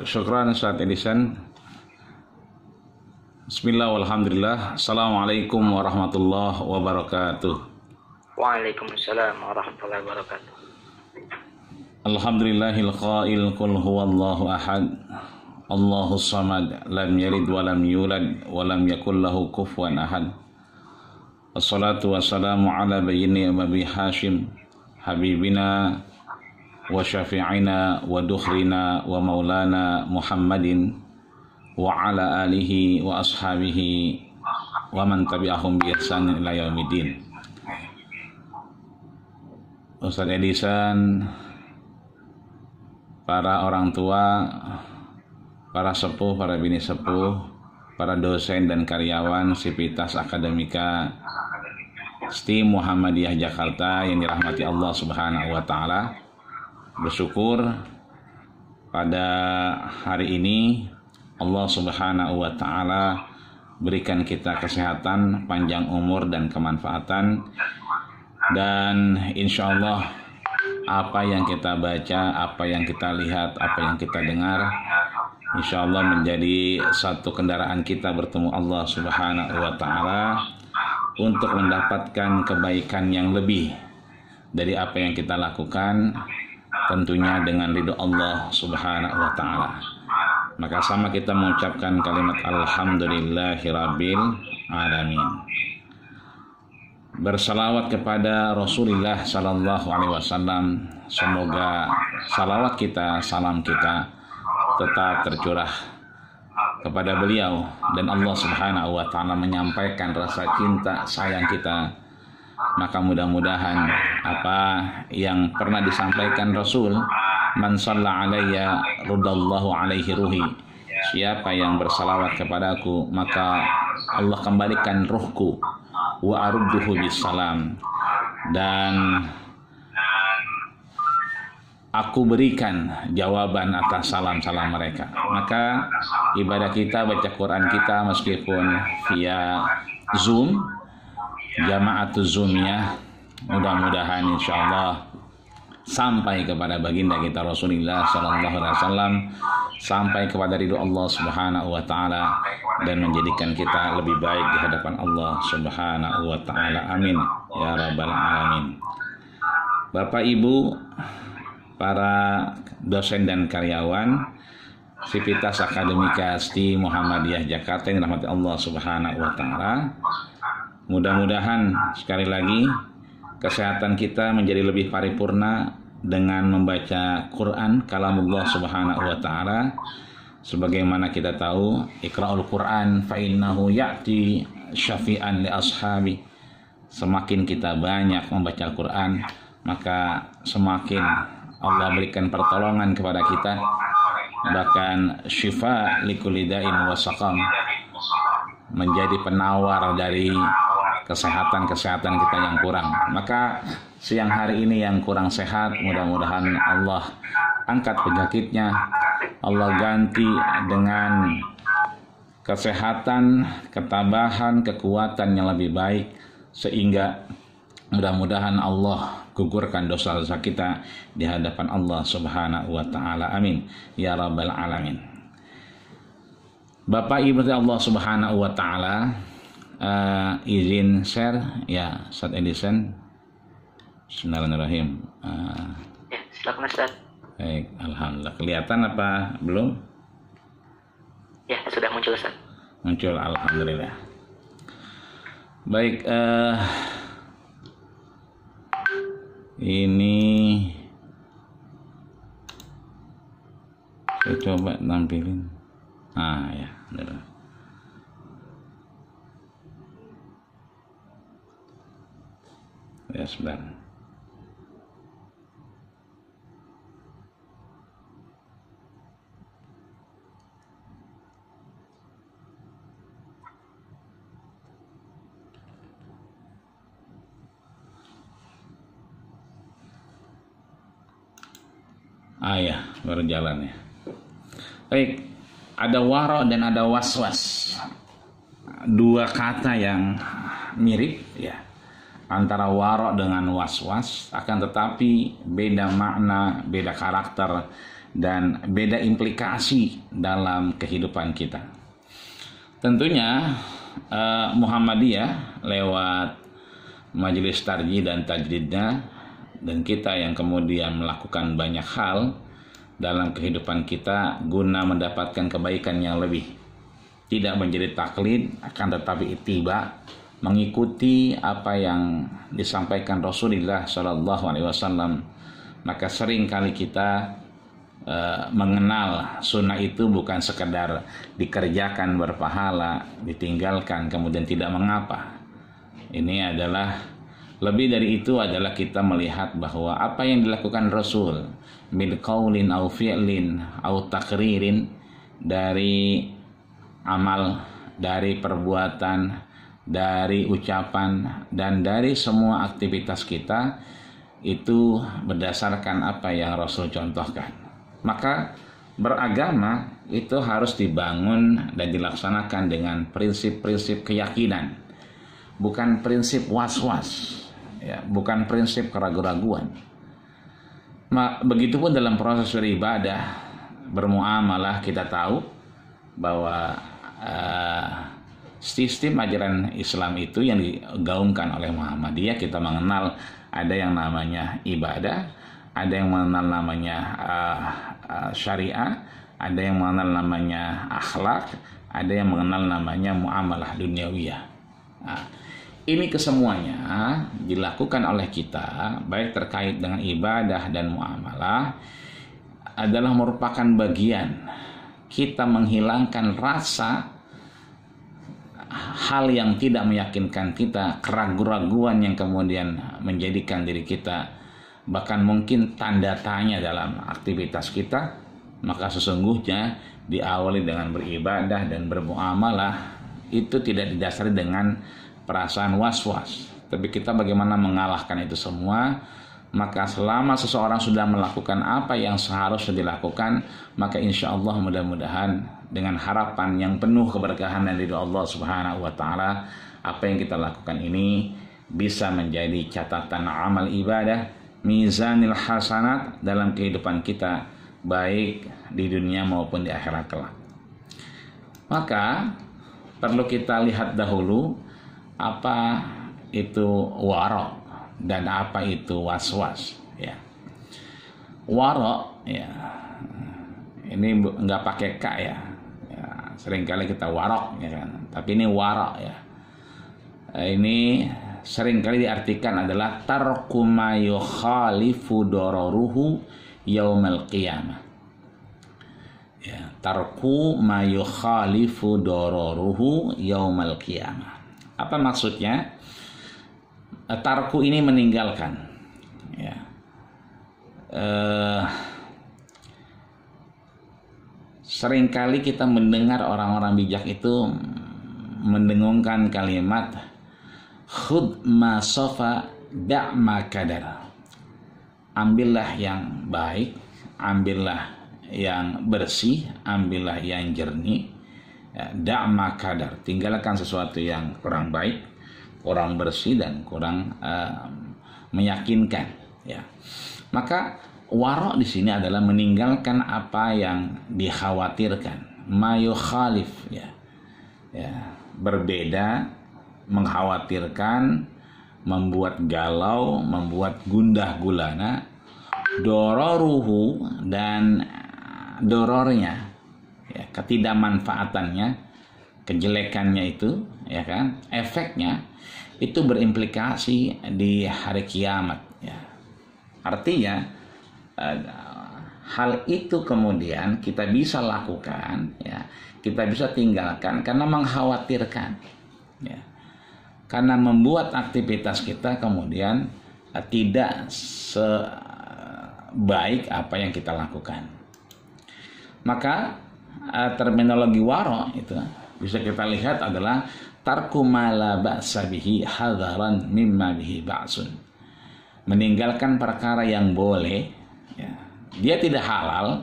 Syukran Ustaz Edison. Bismillah walhamdulillah. Assalamualaikum warahmatullahi wabarakatuh. Waalaikumsalam warahmatullahi wabarakatuh. Alhamdulillahil qail qul huwallahu ahad. Allahus samad, lam yalid wa lam yulad wa lam yakul lahu kufuwan ahad. Wassalatu wassalamu ala bayyini Abi Hashim habibina wa syafi'ina wa dukhrina wa maulana Muhammadin wa ala alihi wa ashabihi wa man tabi'ahum bi ihsan ila yaumiddin. Ustaz Edison, para orang tua, para sepuh, para bini sepuh, para dosen dan karyawan Sivitas Akademika STIM Muhammadiyah Jakarta yang dirahmati Allah Subhanahu wa taala. Bersyukur pada hari ini Allah Subhanahu wa taala berikan kita kesehatan, panjang umur dan kemanfaatan, dan insya Allah apa yang kita baca, apa yang kita lihat, apa yang kita dengar, insya Allah menjadi satu kendaraan kita bertemu Allah Subhanahu wa taala untuk mendapatkan kebaikan yang lebih dari apa yang kita lakukan, tentunya dengan ridho Allah Subhanahu wa taala. Maka sama kita mengucapkan kalimat alhamdulillahirabbil alamin. Bersalawat kepada Rasulullah sallallahu alaihi wasallam. Semoga salawat kita, salam kita tetap tercurah kepada beliau dan Allah Subhanahu wa taala menyampaikan rasa cinta sayang kita. Maka mudah-mudahan apa yang pernah disampaikan Rasul, man shalla alayya ruddallahu alaihi ruhi, siapa yang bersalawat kepadaku maka Allah kembalikan ruhku, wa arudduhu bisalam, dan aku berikan jawaban atas salam-salam mereka. Maka ibadah kita, baca Quran kita meskipun via Zoom, Jama'atul Zoomiyah, mudah-mudahan insyaallah sampai kepada baginda kita Rasulullah sallallahu alaihi wasallam, sampai kepada ridho Allah Subhanahu wa taala, dan menjadikan kita lebih baik di hadapan Allah Subhanahu wa taala. Amin ya rabbal alamin. Bapak Ibu, para dosen dan karyawan Sivitas Akademika STIM Muhammadiyah Jakarta yang dirahmati Allah Subhanahu wa taala, mudah-mudahan sekali lagi kesehatan kita menjadi lebih paripurna dengan membaca Quran, kalamullah Subhanahu wa taala. Sebagaimana kita tahu, Iqra'ul Quran fa innahu ya'ti syafi'an li ashabi. Semakin kita banyak membaca Quran, maka semakin Allah berikan pertolongan kepada kita, bahkan syifa likulli da'in wa saqam, menjadi penawar dari kesehatan-kesehatan kita yang kurang. Maka siang hari ini yang kurang sehat, mudah-mudahan Allah angkat penyakitnya, Allah ganti dengan kesehatan, ketabahan, kekuatan yang lebih baik, sehingga mudah-mudahan Allah gugurkan dosa-dosa kita di hadapan Allah Subhanahu wa taala. Amin ya rabbal alamin. Bapak Ibu Allah Subhanahu wa taala, izin share ya Ustaz Edison. Bismillahirrahmanirrahim. Ya, silakan Ustaz. Baik, alhamdulillah. Kelihatan apa belum? Ya, sudah muncul Ustaz. Muncul, alhamdulillah. Baik, ini saya coba tampilin. Ya, alhamdulillah. Ya, sebentar. Ya, baru jalan ya. Baik, ada waro dan ada waswas. Dua kata yang mirip ya, antara waro dengan waswas, akan tetapi beda makna, beda karakter, dan beda implikasi dalam kehidupan kita. Tentunya Muhammadiyah lewat majelis tarjih dan tajdidnya, dan kita yang kemudian melakukan banyak hal dalam kehidupan kita guna mendapatkan kebaikan yang lebih, tidak menjadi taklid akan tetapi ittiba, mengikuti apa yang disampaikan Rasulullah SAW. Maka sering kali kita mengenal sunnah itu bukan sekedar dikerjakan berpahala, ditinggalkan kemudian tidak mengapa. Ini adalah lebih dari itu, adalah kita melihat bahwa apa yang dilakukan Rasul min qaulin au fi'lin au takririn, dari amal, dari perbuatan, dari ucapan, dan dari semua aktivitas kita itu berdasarkan apa yang Rasul contohkan. Maka beragama itu harus dibangun dan dilaksanakan dengan prinsip-prinsip keyakinan, bukan prinsip was-was, ya, bukan prinsip keraguan-raguan. Begitupun dalam proses beribadah, bermuamalah, kita tahu bahwa sistem ajaran Islam itu yang digaungkan oleh Muhammadiyah, kita mengenal ada yang namanya ibadah, ada yang mengenal namanya syariah, ada yang mengenal namanya akhlak, ada yang mengenal namanya muamalah duniawiyah. Nah, ini kesemuanya dilakukan oleh kita, baik terkait dengan ibadah dan muamalah, adalah merupakan bagian kita menghilangkan rasa hal yang tidak meyakinkan kita, keraguan-raguan yang kemudian menjadikan diri kita bahkan mungkin tanda tanya dalam aktivitas kita. Maka sesungguhnya diawali dengan beribadah dan bermuamalah itu tidak didasari dengan perasaan was-was, tapi kita bagaimana mengalahkan itu semua. Maka selama seseorang sudah melakukan apa yang seharusnya dilakukan, maka insya Allah mudah-mudahan dengan harapan yang penuh keberkahan dari Allah Subhanahu wa Ta'ala, apa yang kita lakukan ini bisa menjadi catatan amal ibadah, mizanil hasanat dalam kehidupan kita, baik di dunia maupun di akhirat kelak. Maka perlu kita lihat dahulu apa itu wara' dan apa itu was-was, ya. Wara', ya, ini nggak pakai k, ya. Seringkali kita warok, ya kan, tapi ini wara', ya. Ini seringkali diartikan adalah tarku ma yukhalifu dararuhu yaumal qiyamah. Ya, tarku ma yukhalifu dararuhu yaumal qiyamah. Apa maksudnya? Tarku ini meninggalkan, ya. Seringkali kita mendengar orang-orang bijak itu mendengungkan kalimat khud ma sofa da' ma kadar. Ambillah yang baik, ambillah yang bersih, ambillah yang jernih, ya, da' ma kadar, tinggalkan sesuatu yang kurang baik, kurang bersih, dan kurang meyakinkan, ya. Maka wara' di sini adalah meninggalkan apa yang dikhawatirkan, mayu khalif, ya, berbeda, mengkhawatirkan, membuat galau, membuat gundah gulana, dororuhu, dan dorornya, ya, ketidakmanfaatannya, kejelekannya itu, ya kan, efeknya itu berimplikasi di hari kiamat, ya. Artinya hal itu kemudian kita bisa lakukan, ya, kita bisa tinggalkan karena mengkhawatirkan, ya, karena membuat aktivitas kita kemudian tidak sebaik apa yang kita lakukan. Maka terminologi wara' itu bisa kita lihat adalah tarku ma la ba'sa bihi hadaran mimma bihi ba'sun. Meninggalkan perkara yang boleh, ya, dia tidak halal,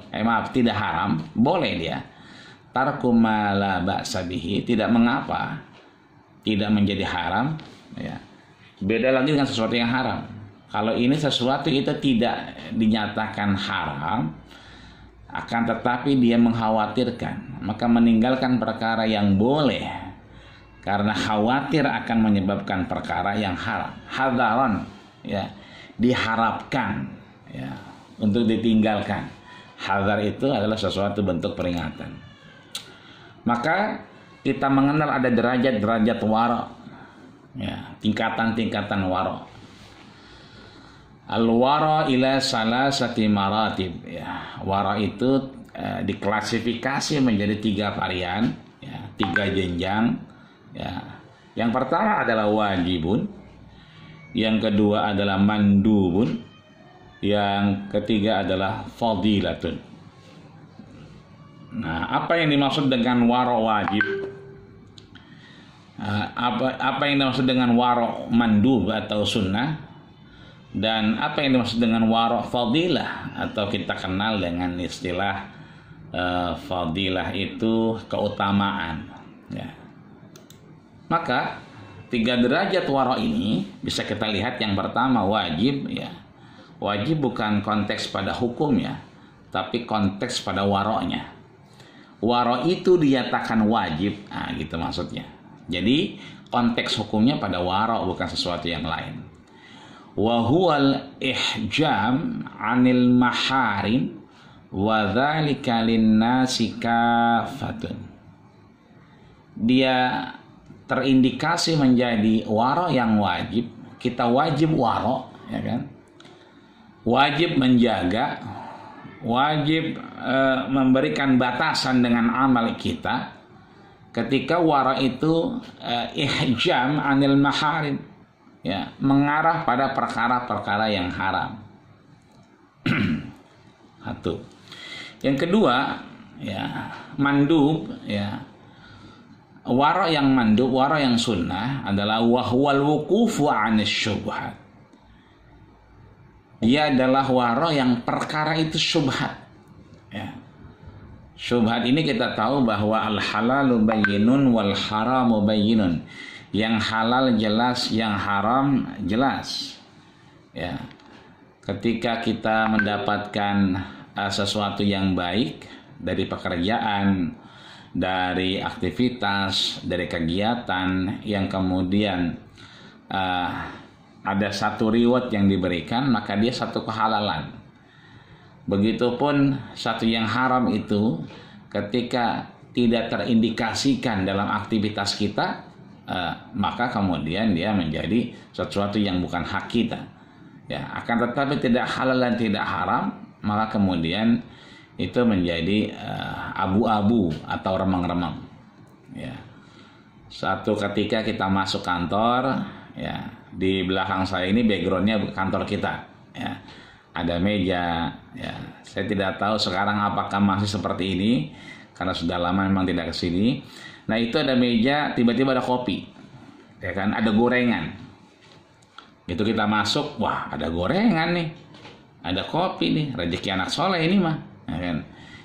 tidak haram, boleh dia. Tarku ma la ba'sa bihi, tidak mengapa, tidak menjadi haram, ya. Beda lagi dengan sesuatu yang haram. Kalau ini sesuatu itu tidak dinyatakan haram, akan tetapi dia mengkhawatirkan, maka meninggalkan perkara yang boleh karena khawatir akan menyebabkan perkara yang haram. Hadaron, ya, diharapkan, ya, untuk ditinggalkan. Hadar itu adalah sesuatu bentuk peringatan. Maka kita mengenal ada derajat-derajat wara, ya, tingkatan-tingkatan wara. Al-wara ila salasati maratib, ya. Wara itu diklasifikasi menjadi 3 varian, ya, 3 jenjang, ya. Yang pertama adalah wajibun, yang kedua adalah mandubun, yang ketiga adalah fadilatun. Nah, apa yang dimaksud dengan wara wajib? Apa yang dimaksud dengan wara mandub atau sunnah? Dan apa yang dimaksud dengan wara fadilah atau kita kenal dengan istilah fadilah itu keutamaan, ya. Maka 3 derajat wara ini bisa kita lihat. Yang pertama wajib, ya. Wajib bukan konteks pada hukum, ya, tapi konteks pada waronya. Waro itu dinyatakan wajib, nah gitu maksudnya. Jadi konteks hukumnya pada waro, bukan sesuatu yang lain. Wa huwal ihjam 'anil maharim wa dzalika linnasi kafatun. Dia terindikasi menjadi waro yang wajib. Kita wajib waro, ya kan? Wajib menjaga, wajib memberikan batasan dengan amal kita. Ketika wara itu ihjam 'anil maharim, ya, mengarah pada perkara-perkara yang haram. Satu. Yang kedua, ya, mandub, ya. Wara yang mandub, wara yang sunnah adalah wahwal wuqufu 'anis syubhat. Dia adalah wara yang perkara itu syubhat, ya. Syubhat ini kita tahu bahwa al-halalu bayyinun wal haramu bayyinun. Yang halal jelas, yang haram jelas, ya. Ketika kita mendapatkan sesuatu yang baik dari pekerjaan, dari aktivitas, dari kegiatan yang kemudian ada satu reward yang diberikan, maka dia satu kehalalan. Begitupun satu yang haram itu ketika tidak terindikasikan dalam aktivitas kita, maka kemudian dia menjadi sesuatu yang bukan hak kita, ya. Akan tetapi tidak halal dan tidak haram, maka kemudian itu menjadi abu-abu atau remang-remang, ya. Satu ketika kita masuk kantor, ya, di belakang saya ini backgroundnya kantor kita, ya. Ada meja, ya. Saya tidak tahu sekarang apakah masih seperti ini karena sudah lama memang tidak kesini. Nah, itu ada meja, tiba-tiba ada kopi, ya kan, ada gorengan. Itu kita masuk, wah, ada gorengan nih, ada kopi nih, rezeki anak soleh ini mah, ya kan.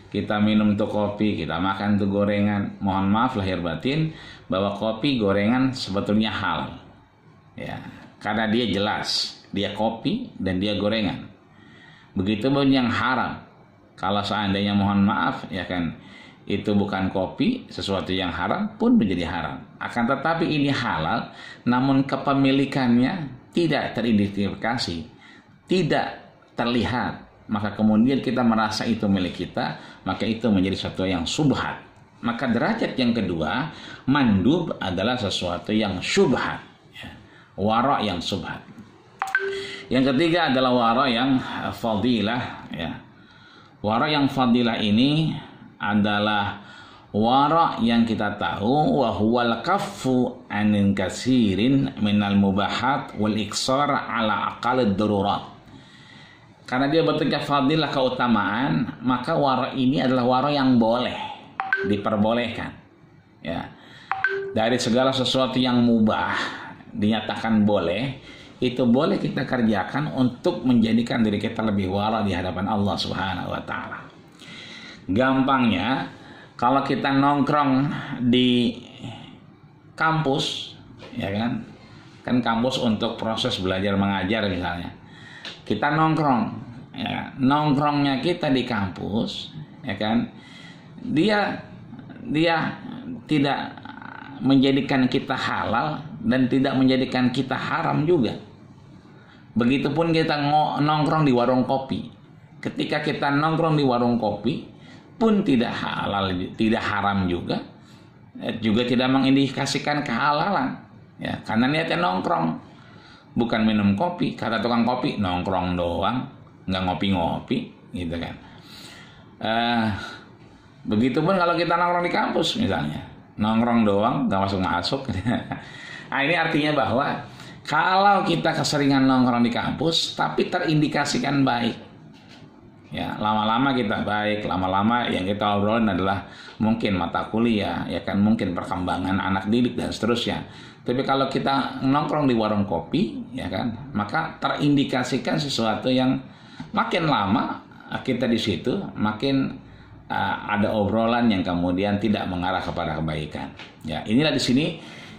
Kita minum tuh kopi, kita makan tuh gorengan. Mohon maaf lahir batin bahwa kopi gorengan sebetulnya halal, ya, karena dia jelas, dia kopi dan dia gorengan. Begitupun yang haram, kalau seandainya mohon maaf, ya kan, itu bukan kopi, sesuatu yang haram pun menjadi haram. Akan tetapi ini halal, namun kepemilikannya tidak teridentifikasi, tidak terlihat, maka kemudian kita merasa itu milik kita, maka itu menjadi sesuatu yang subhat. Maka derajat yang kedua, mandub adalah sesuatu yang syubhat, ya. Wara yang subhat. Yang ketiga adalah wara yang fadilah, ya. Wara yang fadilah ini adalah wara yang kita tahu wa huwal kaffu anin kasirin minal mubahat wal iksar ala aqalid darurat. Karena dia bentuknya fadilah, keutamaan, maka wara ini adalah wara yang boleh, diperbolehkan, ya. Dari segala sesuatu yang mubah dinyatakan boleh, itu boleh kita kerjakan untuk menjadikan diri kita lebih wara di hadapan Allah Subhanahu wa taala. Gampangnya, kalau kita nongkrong di kampus, ya kan, kampus untuk proses belajar mengajar misalnya, kita nongkrong, ya, nongkrongnya kita di kampus, ya kan? Dia tidak menjadikan kita halal dan tidak menjadikan kita haram juga. Begitupun kita nongkrong di warung kopi. Ketika kita nongkrong di warung kopi pun tidak halal, tidak haram juga tidak mengindikasikan kehalalan. Ya, karena niatnya nongkrong, bukan minum kopi. Kata tukang kopi, nongkrong doang, nggak ngopi-ngopi, gitu kan. Begitupun kalau kita nongkrong di kampus misalnya, nongkrong doang, nggak masuk-masuk. Nah, ini artinya bahwa kalau kita keseringan nongkrong di kampus, tapi terindikasikan baik, ya lama-lama kita baik, lama-lama yang kita obrolin adalah mungkin mata kuliah, ya kan, mungkin perkembangan anak didik dan seterusnya. Tapi kalau kita nongkrong di warung kopi, ya kan, maka terindikasikan sesuatu yang makin lama kita di situ, makin ada obrolan yang kemudian tidak mengarah kepada kebaikan. Ya, inilah di sini.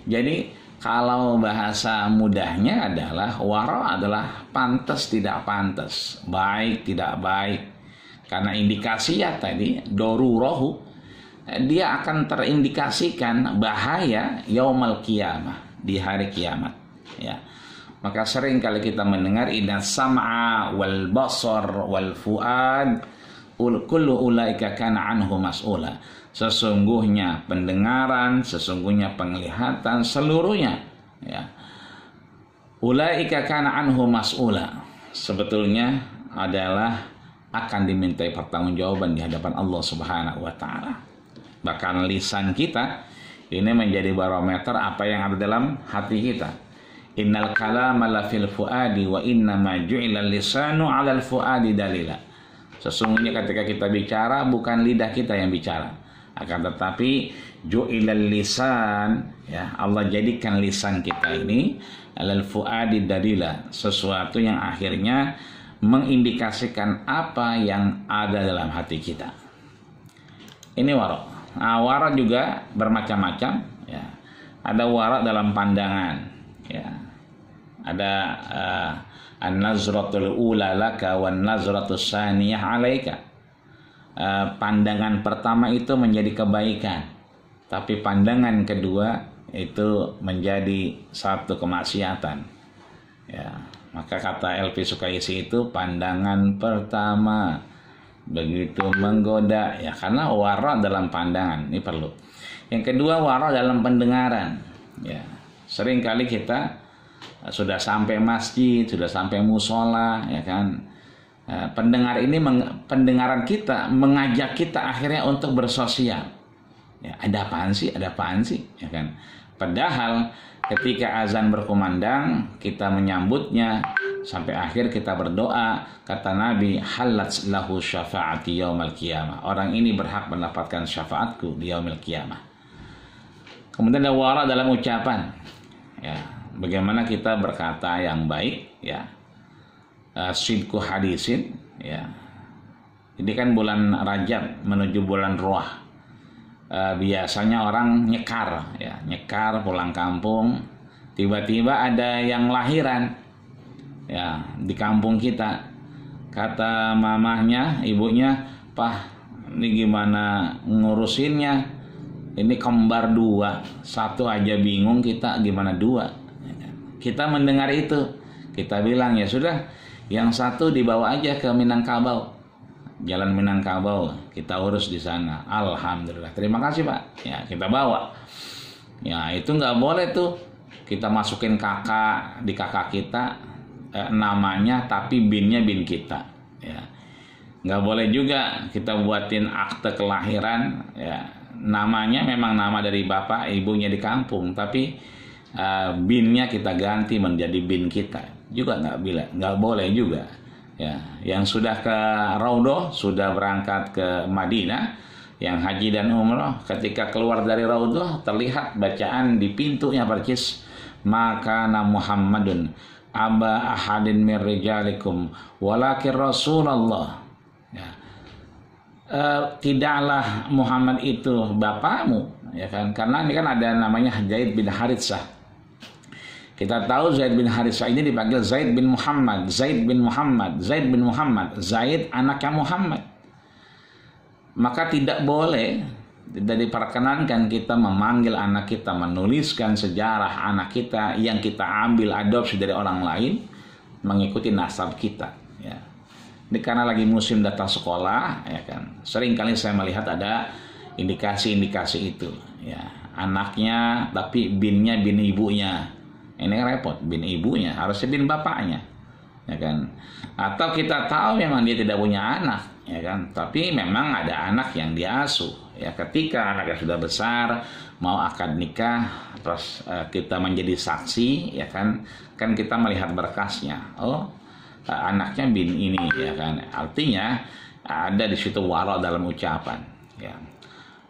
Jadi kalau bahasa mudahnya adalah wara adalah pantas tidak pantas, baik tidak baik. Karena indikasi ya tadi dorurahu, dia akan terindikasikan bahaya yaumul qiyamah, di hari kiamat, ya. Maka sering kali kita mendengar inna sam'a wal basar wal fuad kullu ulaika kana anhu mas'ula. Sesungguhnya pendengaran, sesungguhnya penglihatan, seluruhnya, ya, ulaika kana anhu mas'ula, sebetulnya adalah akan dimintai pertanggungjawaban di hadapan Allah Subhanahu wa taala. Bahkan lisan kita ini menjadi barometer apa yang ada dalam hati kita. Innal kalama la fil fuadi wa inna ma ju'ila lisanu 'alal fuadi dalila. Sesungguhnya ketika kita bicara bukan lidah kita yang bicara, akan tetapi ju'ilal lisan, ya, Allah jadikan lisan kita ini 'alal fuadi dalila, sesuatu yang akhirnya mengindikasikan apa yang ada dalam hati kita. Ini wara. Nah, wara juga bermacam-macam, ya. Ada wara dalam pandangan, ya. Ada an-nazratul ula laka wan nazratus saniyah 'alaika. Pandangan pertama itu menjadi kebaikan, tapi pandangan kedua itu menjadi satu kemaksiatan. Ya, maka kata Elvi Sukaisi itu pandangan pertama begitu menggoda, ya, karena wara dalam pandangan ini perlu. Yang kedua wara dalam pendengaran, ya. Sering kali kita sudah sampai masjid, sudah sampai musola, ya kan, pendengaran kita mengajak kita akhirnya untuk bersosial, ya, ada apaan sih, ya kan. Padahal ketika azan berkumandang kita menyambutnya sampai akhir kita berdoa, kata Nabi, halat lahu syafaati yaumil qiyamah, orang ini berhak mendapatkan syafaatku di yaumil qiyamah. Kemudian ada wara dalam ucapan, ya, bagaimana kita berkata yang baik, ya, sidku hadisin, ya. Ini kan bulan Rajab menuju bulan Ruah. Biasanya orang nyekar, ya, nyekar pulang kampung, tiba-tiba ada yang lahiran, ya, di kampung kita. Kata mamahnya, ibunya, "Pah, ini gimana ngurusinnya? Ini kembar dua, satu aja bingung kita, gimana dua?" Kita mendengar itu, kita bilang, ya sudah, yang satu dibawa aja ke Minangkabau, Jalan Minangkabau, kita urus di sana. Alhamdulillah, terima kasih Pak. Ya, kita bawa. Ya, itu nggak boleh tuh kita masukin kakak di kakak kita namanya, tapi binnya bin kita. Ya, nggak boleh juga kita buatin akte kelahiran. Ya, namanya memang nama dari bapak ibunya di kampung, tapi binnya kita ganti menjadi bin kita juga nggak boleh juga. Ya, yang sudah ke Raudhah, sudah berangkat ke Madinah, yang haji dan umrah, ketika keluar dari Raudhah terlihat bacaan di pintunya percis, maka Muhammadun aba ahadin min rijalikum walakin Rasulullah. Ya. Tidaklah Muhammad itu bapakmu, ya kan? Karena ini kan ada namanya Zaid bin Haritsah. Kita tahu Zaid bin Haritsah ini dipanggil Zaid bin Muhammad, Zaid bin Muhammad, Zaid bin Muhammad, Zaid anaknya Muhammad. maka tidak boleh, tidak diperkenankan kita memanggil anak kita, menuliskan sejarah anak kita yang kita ambil adopsi dari orang lain mengikuti nasab kita, ya. Ini karena lagi musim datang sekolah, ya kan. Sering kali saya melihat ada indikasi-indikasi itu, ya. Anaknya tapi binnya bin ibunya. Ini repot, bin ibunya, harusnya bin bapaknya, ya kan. Atau kita tahu memang dia tidak punya anak, ya kan. Tapi memang ada anak yang diasuh, ya. Ketika anaknya sudah besar, mau akad nikah, terus kita menjadi saksi, ya kan. Kan kita melihat berkasnya. Oh, anaknya bin ini, ya kan. Artinya ada di situ wara dalam ucapan, ya.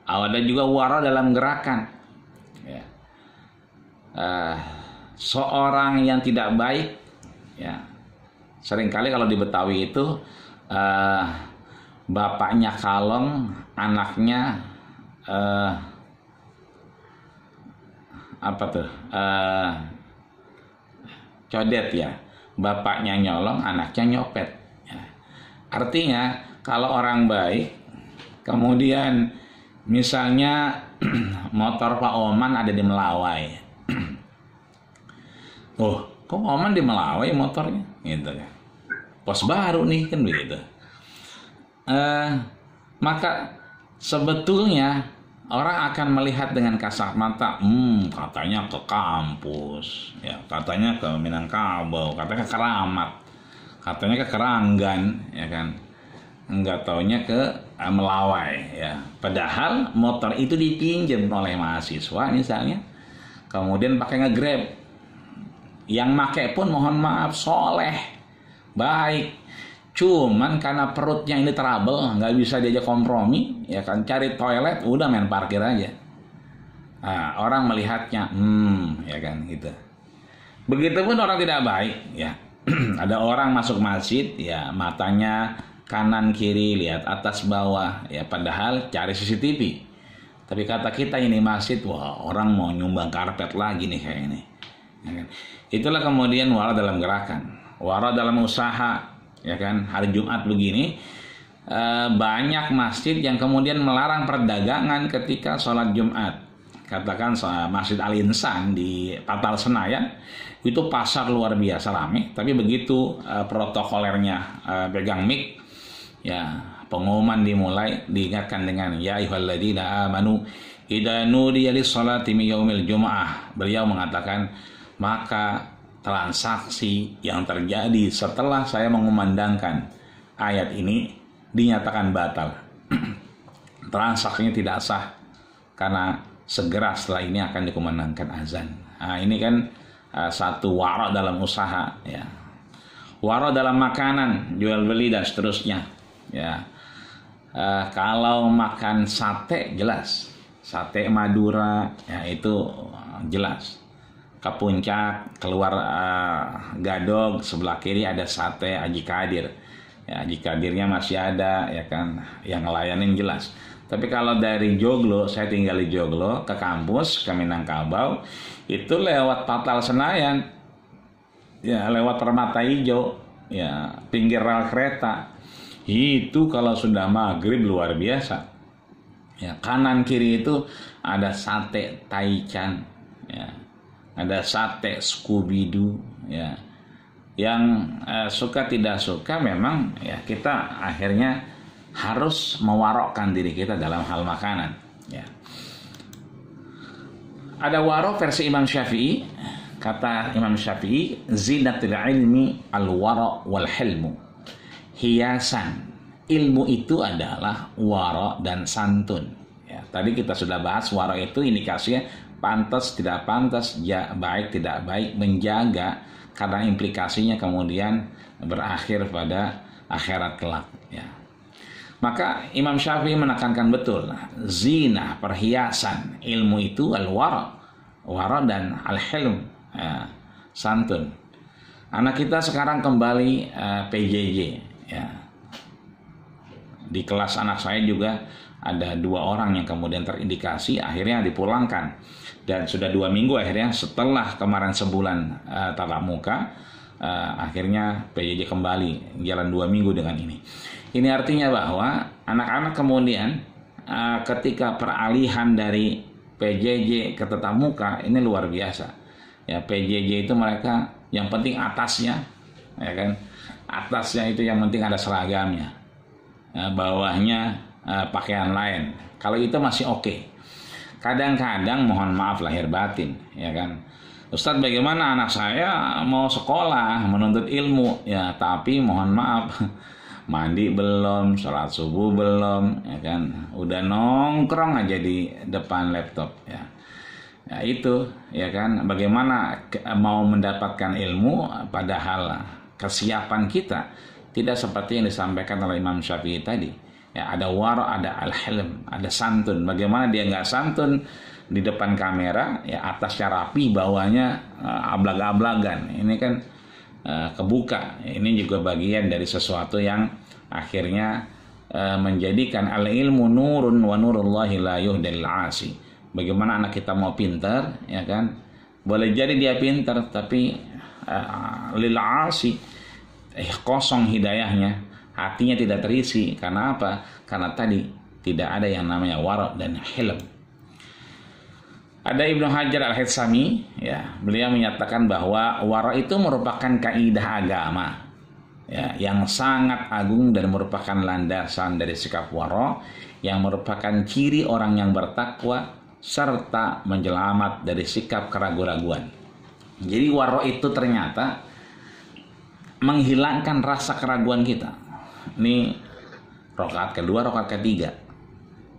Ada juga wara dalam gerakan, ya. Seorang yang tidak baik, ya, seringkali kalau di Betawi itu bapaknya kalong, anaknya apa tuh, codet, ya. Bapaknya nyolong, anaknya nyopet, ya. Artinya kalau orang baik kemudian misalnya motor Pak Oman ada di Melawai, oh, kok Oman di Melawai motornya, gitu ya. Pos baru nih, kan begitu. Maka sebetulnya orang akan melihat dengan kasat mata, katanya ke kampus, ya, katanya ke Minangkabau, katanya ke Keramat, katanya ke Keranggan, ya kan. Enggak taunya ke Melawai, ya. Padahal motor itu dipinjam oleh mahasiswa misalnya, kemudian pakai nge-Grab. Yang make pun mohon maaf soleh, baik, cuman karena perutnya ini trouble, nggak bisa diajak kompromi, ya kan, cari toilet udah main parkir aja. Nah, orang melihatnya, ya kan, gitu. Begitupun orang tidak baik, ya. Ada orang masuk masjid, ya, matanya kanan kiri lihat atas bawah, ya, padahal cari CCTV. Tapi kata kita ini masjid, wah, orang mau nyumbang karpet lagi nih kayak ini, ya kan? Itulah kemudian wara dalam gerakan, wara dalam usaha, ya kan. Hari Jumat begini banyak masjid yang kemudian melarang perdagangan ketika sholat Jumat. Katakan Masjid Al Insan di Patal Senayan itu pasar luar biasa ramai, tapi begitu protokolernya pegang mic, ya, pengumuman dimulai, diingatkan dengan ya ayyuhalladzina amanu idza nudiya lis-sholati min yaumil jumu'ah. Beliau mengatakan, maka transaksi yang terjadi setelah saya mengumandangkan ayat ini dinyatakan batal. Transaksinya tidak sah karena segera setelah ini akan dikumandangkan azan. Nah, ini kan satu wara dalam usaha, ya. Wara dalam makanan, jual beli dan seterusnya, ya. Kalau makan sate jelas, sate Madura, ya, itu jelas. Ke puncak keluar Gadog, sebelah kiri ada sate Haji Kadir, ya, Haji Kadirnya masih ada, ya kan, yang ngelayanin jelas. Tapi kalau dari Joglo, saya tinggal di Joglo, ke kampus ke Minangkabau, itu lewat Patal Senayan, ya, lewat Permata Hijau, ya, pinggir rel kereta, itu kalau sudah maghrib luar biasa, ya. Kanan kiri itu ada sate Taichan, ya, ada sate Scooby-Doo, ya. Yang suka tidak suka memang, ya, kita akhirnya harus mewarokkan diri kita dalam hal makanan, ya. Ada warok versi Imam Syafi'i. Kata Imam Syafi'i, zinatul ilmi al-wara wal hilmu. Hiasan ilmu itu adalah wara dan santun, ya. Tadi kita sudah bahas wara itu indikasinya pantas tidak pantas, ya, baik tidak baik, menjaga, karena implikasinya kemudian berakhir pada akhirat kelak, ya. Maka Imam Syafi'i menekankan betul, zina, perhiasan ilmu itu al-wara, wara dan al-hilm, ya, santun. Anak kita sekarang kembali PJJ, ya. Di kelas anak saya juga ada 2 orang yang kemudian terindikasi, akhirnya dipulangkan. Dan sudah 2 minggu akhirnya setelah kemarin sebulan tatap muka, akhirnya PJJ kembali jalan 2 minggu dengan ini. Ini artinya bahwa anak-anak kemudian ketika peralihan dari PJJ ke tatap muka ini luar biasa. Ya, PJJ itu mereka yang penting atasnya, ya kan? Atasnya itu yang penting ada seragamnya. Bawahnya pakaian lain. Kalau itu masih oke. Kadang-kadang mohon maaf lahir batin, ya kan? Ustadz, bagaimana anak saya mau sekolah, menuntut ilmu, ya tapi mohon maaf, mandi belum, sholat subuh belum, ya kan? Udah nongkrong aja di depan laptop, ya. Ya itu, ya kan? Bagaimana mau mendapatkan ilmu, padahal kesiapan kita tidak seperti yang disampaikan oleh Imam Syafi'i tadi. Ya, ada wara, ada al-hilm, ada santun. Bagaimana dia nggak santun di depan kamera, ya atasnya rapi, bawahnya ablag-ablagan. Ini kan kebuka. Ini juga bagian dari sesuatu yang akhirnya menjadikan al-ilmu nurun wa nurullahi la yuhdil asi. Bagaimana anak kita mau pintar, ya kan? Boleh jadi dia pintar, tapi lil asi, kosong hidayahnya. Hatinya tidak terisi. Karena apa? Karena tadi tidak ada yang namanya wara dan hilm. Ada Ibnu Hajar Al-Haythami, ya, beliau menyatakan bahwa wara itu merupakan kaidah agama, ya, yang sangat agung dan merupakan landasan dari sikap wara yang merupakan ciri orang yang bertakwa serta menjelamat dari sikap keraguan-raguan. Jadi wara itu ternyata menghilangkan rasa keraguan kita. Ini rakaat kedua, rakaat ketiga.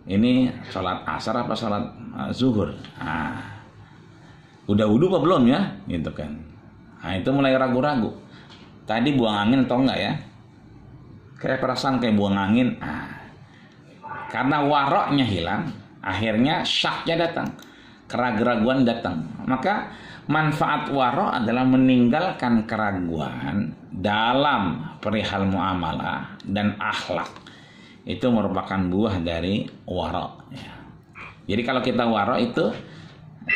Ini sholat asar apa sholat zuhur? Udah wudu apa belum ya? Gitu kan. Itu mulai ragu-ragu. Tadi buang angin atau enggak ya? Kayak perasaan kayak buang angin. Karena waroknya hilang, akhirnya syaknya datang, keraguan datang. Maka manfaat warok adalah meninggalkan keraguan dalam perihal muamalah dan akhlak. Itu merupakan buah dari warok. Ya. Jadi kalau kita warok itu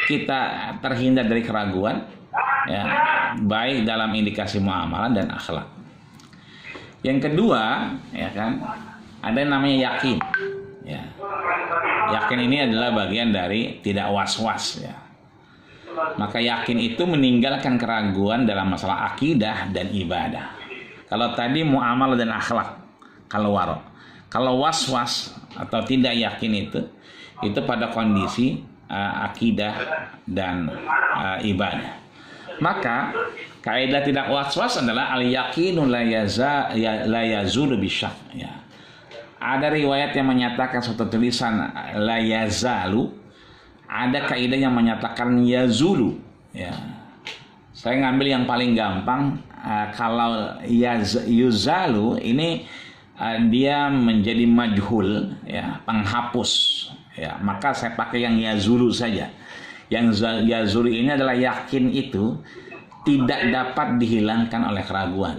kita terhindar dari keraguan, ya, baik dalam indikasi muamalah dan akhlak. Yang kedua, ya kan, ada yang namanya yakin. Ya. Yakin ini adalah bagian dari tidak was-was. Ya. Maka yakin itu meninggalkan keraguan dalam masalah akidah dan ibadah. Kalau tadi muamalah dan akhlak, kalau warok. Kalau was-was atau tidak yakin itu pada kondisi akidah dan ibadah. Maka kaidah tidak was-was adalah al-yaqinu la yazulu bisyak. Ya. Ada riwayat yang menyatakan suatu tulisan la yazalu. Ada kaidah yang menyatakan yazulu. Ya. Saya ngambil yang paling gampang. Kalau yuzalu ini dia menjadi majhul, ya, penghapus. Ya, maka saya pakai yang yazulu saja. Yang yazulu ini adalah yakin itu tidak dapat dihilangkan oleh keraguan.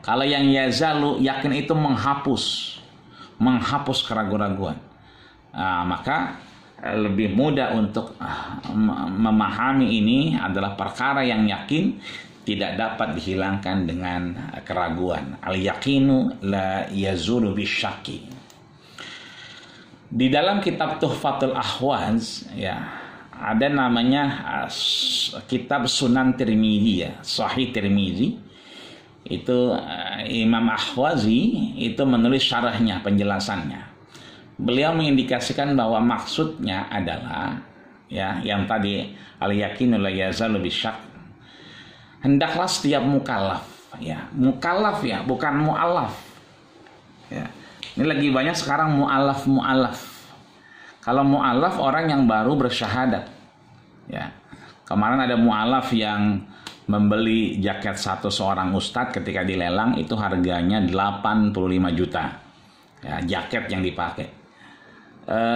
Kalau yang yazalu, yakin itu menghapus keraguan-raguan. Maka lebih mudah untuk memahami ini adalah perkara yang yakin tidak dapat dihilangkan dengan keraguan. Al-yaqinu la yazulu bisyaki. Di dalam kitab Tuhfatul Ahwaz, ya, ada namanya kitab Sunan Tirmizi, ya, Sahih Tirmizi. Itu Imam Ahwazi itu menulis syarahnya, penjelasannya. Beliau mengindikasikan bahwa maksudnya adalah, ya, yang tadi al-yaqinu la yazalu bisyak. Hendaklah setiap mukallaf, ya, mukallaf, ya, bukan mu'allaf. Ya. Ini lagi banyak sekarang mu'allaf. Kalau mu'allaf orang yang baru bersyahadat. Ya. Kemarin ada mu'allaf yang membeli jaket satu seorang ustadz ketika dilelang itu harganya 85 juta. Ya, jaket yang dipakai.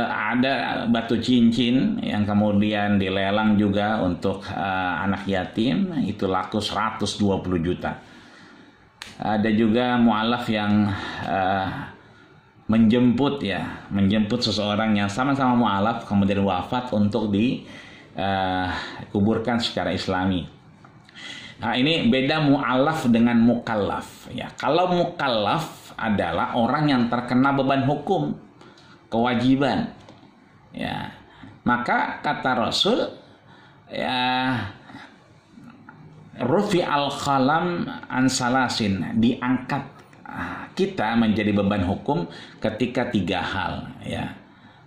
Ada batu cincin yang kemudian dilelang juga untuk anak yatim, itu laku 120 juta. Ada juga mu'alaf yang menjemput seseorang yang sama-sama mu'alaf kemudian wafat untuk dikuburkan secara islami. Nah, ini beda mu'alaf dengan mukallaf ya. Kalau mukallaf adalah orang yang terkena beban hukum, kewajiban. Ya. Maka kata Rasul ya, rufi al-qalam an salasin, diangkat kita menjadi beban hukum ketika 3 hal ya.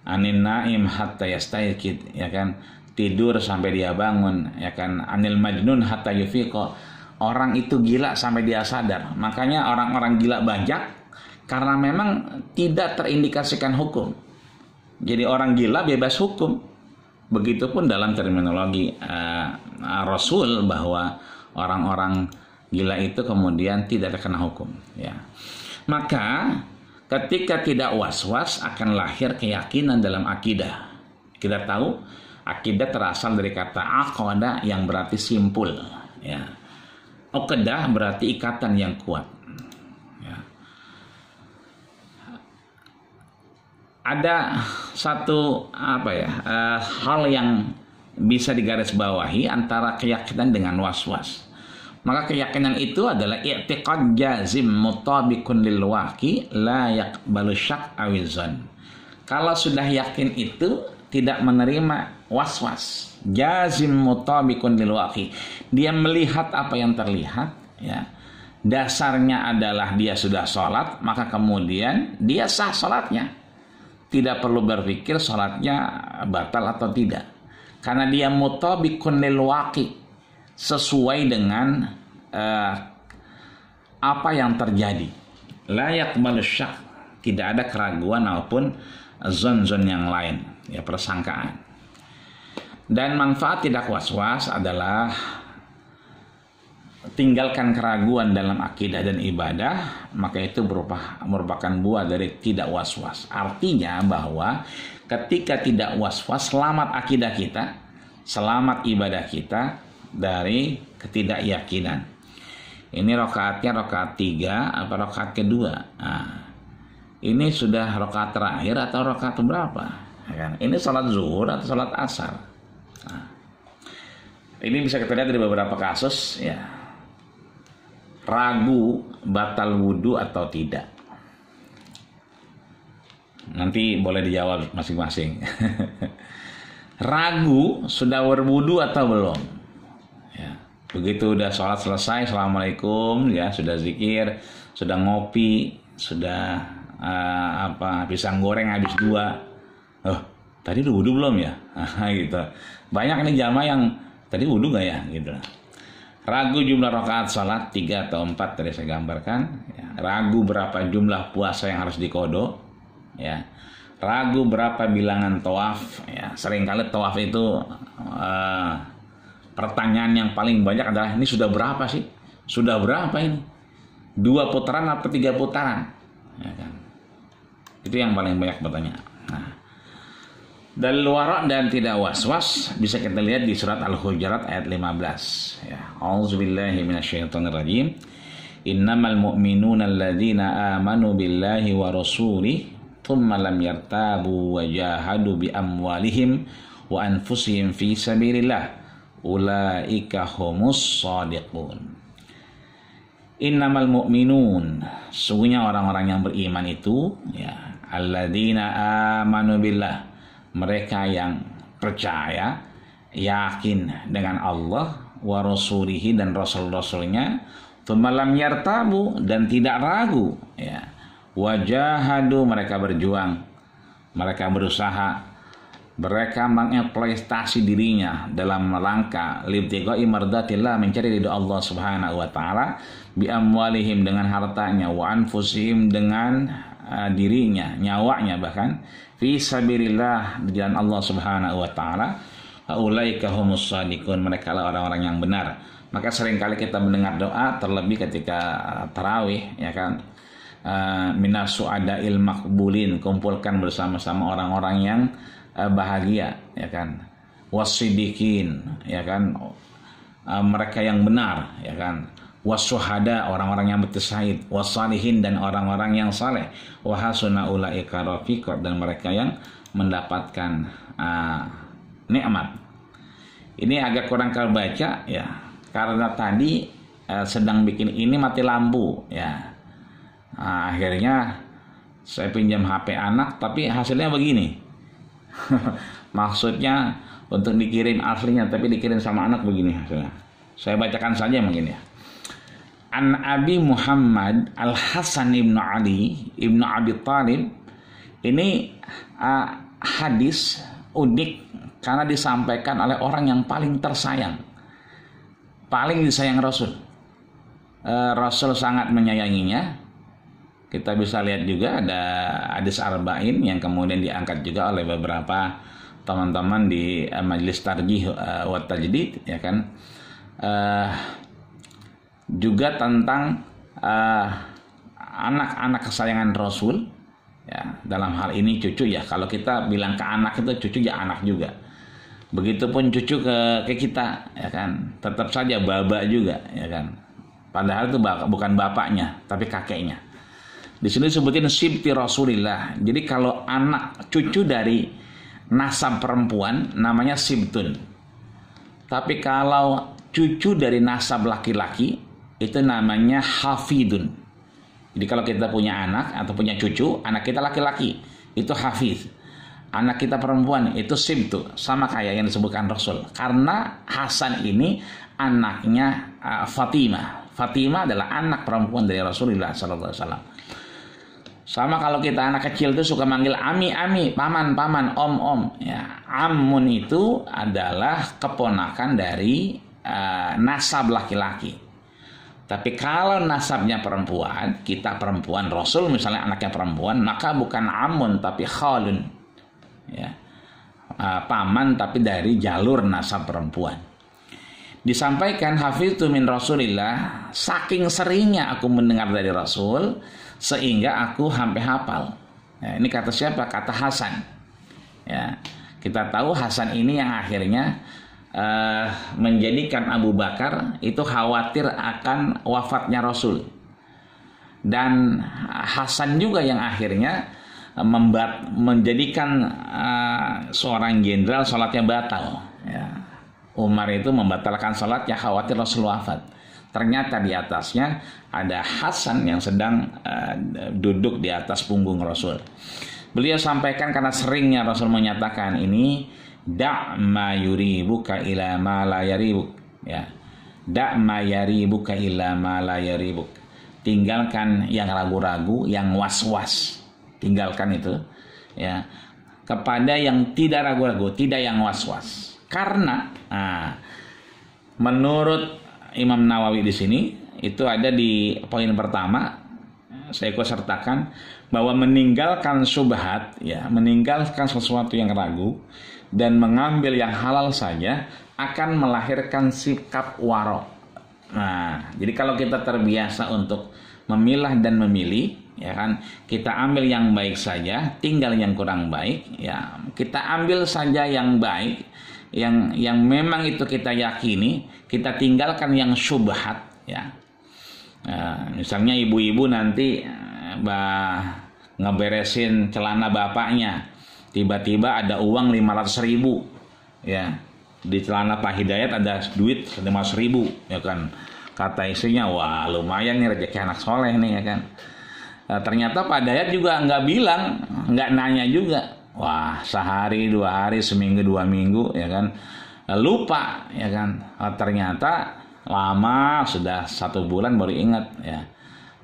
Anin naim hatta yastayqid, ya kan, tidur sampai dia bangun, ya kan. Anil majnun hatta yufiqo, orang itu gila sampai dia sadar. Makanya orang-orang gila banyak karena memang tidak terindikasikan hukum. Jadi orang gila bebas hukum. Begitupun dalam terminologi Rasul, bahwa orang-orang gila itu kemudian tidak terkena hukum ya. Maka ketika tidak was-was akan lahir keyakinan dalam akidah. Kita tahu akidah terasal dari kata aqada yang berarti simpul ya. Uqdah berarti ikatan yang kuat ya. Ada satu hal yang bisa digarisbawahi antara keyakinan dengan was-was. Maka keyakinan itu adalah i'tiqad jazim mutabiqun lil waqi la yaqbalu syak awizan. Kalau sudah yakin itu tidak menerima was-was. Jazim mutabiqun lil waqi. Dia melihat apa yang terlihat ya. Dasarnya adalah dia sudah sholat, maka kemudian dia sah sholatnya. Tidak perlu berpikir sholatnya batal atau tidak. Karena dia mutabiqun lil waqi, sesuai dengan apa yang terjadi. La yaqbalu syak, tidak ada keraguan maupun zon-zon yang lain ya, persangkaan. Dan manfaat tidak was-was adalah tinggalkan keraguan dalam akidah dan ibadah, maka itu merupakan buah dari tidak was-was. Artinya bahwa ketika tidak was-was, selamat akidah kita, selamat ibadah kita dari ketidakyakinan. Ini rakaatnya rakaat 3 apa rakaat kedua? Nah, ini sudah rakaat terakhir atau rakaat berapa? Ini salat zuhur atau salat asar? Nah, ini bisa kita lihat dari beberapa kasus ya. Ragu batal wudhu atau tidak. Nanti boleh dijawab masing-masing. Ragu sudah berwudhu atau belum? Ya. Begitu udah sholat selesai, assalamualaikum, ya sudah zikir, sudah ngopi, sudah pisang goreng habis 2. Oh, tadi udah wudhu belum ya? Gitu. Banyak ini jamaah yang tadi wudhu nggak ya? Gitu. Ragu jumlah rakaat salat 3 atau 4 tadi saya gambarkan. Ya. Ragu berapa jumlah puasa yang harus diqodho. Ya. Ragu berapa bilangan tawaf. Ya. Seringkali tawaf itu pertanyaan yang paling banyak adalah ini sudah berapa sih? Sudah berapa ini? 2 putaran atau 3 putaran? Ya kan? Itu yang paling banyak pertanyaan. Nah, dan wara' dan tidak was-was bisa kita lihat di surat Al-Hujurat ayat 15. Ya, A'udzubillahi minasyaitonirrajim. Innamal mu'minuna alladzina amanu billahi wa rasulihi thumma lam yartabu wa jahadu bi amwalihim wa anfusihim fi sabilillah. Ulaika humus shadiqun. Innamal mu'minun, sesungguhnya orang-orang yang beriman itu ya, alladzina amanu billah, mereka yang percaya, yakin dengan Allah, wa rasulihi dan rasul-rasulnya, tsumma lam yartabu dan tidak ragu ya, wajahadu mereka berjuang, mereka berusaha, mereka mengeksploitasi dirinya dalam rangka libtiqai mardatillah, mencari ridha Allah Subhanahu wa taala, bi amwalihim dengan hartanya, wa anfusihim dengan dirinya, nyawanya bahkan, fi sabilillah di jalan Allah Subhanahu wa taala. Ulaika humus shadiqun, mereka lah orang-orang yang benar. Maka seringkali kita mendengar doa, terlebih ketika tarawih ya kan, minas su'adail maqbulin, kumpulkan bersama-sama orang-orang yang bahagia ya kan, wasidikin ya kan, mereka yang benar ya kan, wasuhada orang-orang yang bersyahid, wasalihin dan orang-orang yang saleh, wahasuna ulaika rafiqa dan mereka yang mendapatkan nikmat. Ini agak kurang kalau baca ya, karena tadi sedang bikin ini mati lampu ya. Nah, akhirnya saya pinjam HP anak tapi hasilnya begini. Maksudnya untuk dikirim aslinya tapi dikirim sama anak begini hasilnya. Saya bacakan saja mungkin ya. An Abi Muhammad Al-Hasan ibnu Ali ibnu Abi Thalib. Ini hadis unik karena disampaikan oleh orang yang paling tersayang, paling disayang Rasul. Rasul sangat menyayanginya. Kita bisa lihat juga ada hadis arba'in yang kemudian diangkat juga oleh beberapa teman-teman di majelis tarjih wa tajdid ya kan. Juga tentang anak-anak kesayangan Rasul ya, dalam hal ini cucu ya. Kalau kita bilang ke anak itu cucu ya anak juga. Begitupun cucu ke kita ya kan, tetap saja baba juga ya kan. Padahal itu bukan bapaknya tapi kakeknya. Di sini disebutin sibti Rasulillah. Jadi kalau anak cucu dari nasab perempuan namanya sibtun. Tapi kalau cucu dari nasab laki-laki itu namanya hafidun. Jadi kalau kita punya anak atau punya cucu, anak kita laki-laki itu hafiz, anak kita perempuan itu sibtu, sama kayak yang disebutkan Rasul. Karena Hasan ini anaknya Fatimah. Fatimah adalah anak perempuan dari Rasulullah SAW. Sama kalau kita anak kecil itu suka manggil ami, paman, om. Ya, amun itu adalah keponakan dari nasab laki-laki. Tapi kalau nasabnya perempuan, kita perempuan, Rasul misalnya anaknya perempuan, maka bukan amun tapi khalun. Ya. Paman tapi dari jalur nasab perempuan. Disampaikan hafiztu min Rasulillah, saking seringnya aku mendengar dari Rasul sehingga aku hampir hafal. Ya, ini kata siapa? Kata Hasan. Ya. Kita tahu Hasan ini yang akhirnya menjadikan Abu Bakar itu khawatir akan wafatnya Rasul, dan Hasan juga yang akhirnya menjadikan seorang jenderal sholatnya batal ya. Umar itu membatalkan sholatnya khawatir Rasul wafat. Ternyata di atasnya ada Hasan yang sedang duduk di atas punggung Rasul. Beliau sampaikan karena seringnya Rasul menyatakan ini, da' ma yuribuka ila ma la yaribuk ya. Da' ma yaribuka ila ma la yaribuk. Tinggalkan yang ragu-ragu, yang was-was. Tinggalkan itu ya, kepada yang tidak ragu-ragu, tidak yang was-was. Karena menurut Imam Nawawi di sini itu ada di poin pertama, saya ikut sertakan bahwa meninggalkan syubhat ya, meninggalkan sesuatu yang ragu dan mengambil yang halal saja akan melahirkan sikap waro. Nah, jadi kalau kita terbiasa untuk memilah dan memilih, ya kan, kita ambil yang baik saja, tinggal yang kurang baik, ya kita ambil saja yang baik, yang memang itu kita yakini, kita tinggalkan yang syubhat, ya. Misalnya ibu-ibu nanti ngeberesin celana bapaknya, tiba-tiba ada uang 500.000 ya, di celana Pak Hidayat ada duit 500.000 ya kan. Kata istrinya, wah lumayan nih rezeki anak soleh nih ya kan. Ternyata Pak Hidayat juga nggak bilang, nggak nanya juga, wah sehari 2 hari, seminggu 2 minggu ya kan, lupa ya kan. Ternyata lama, sudah 1 bulan baru ingat ya.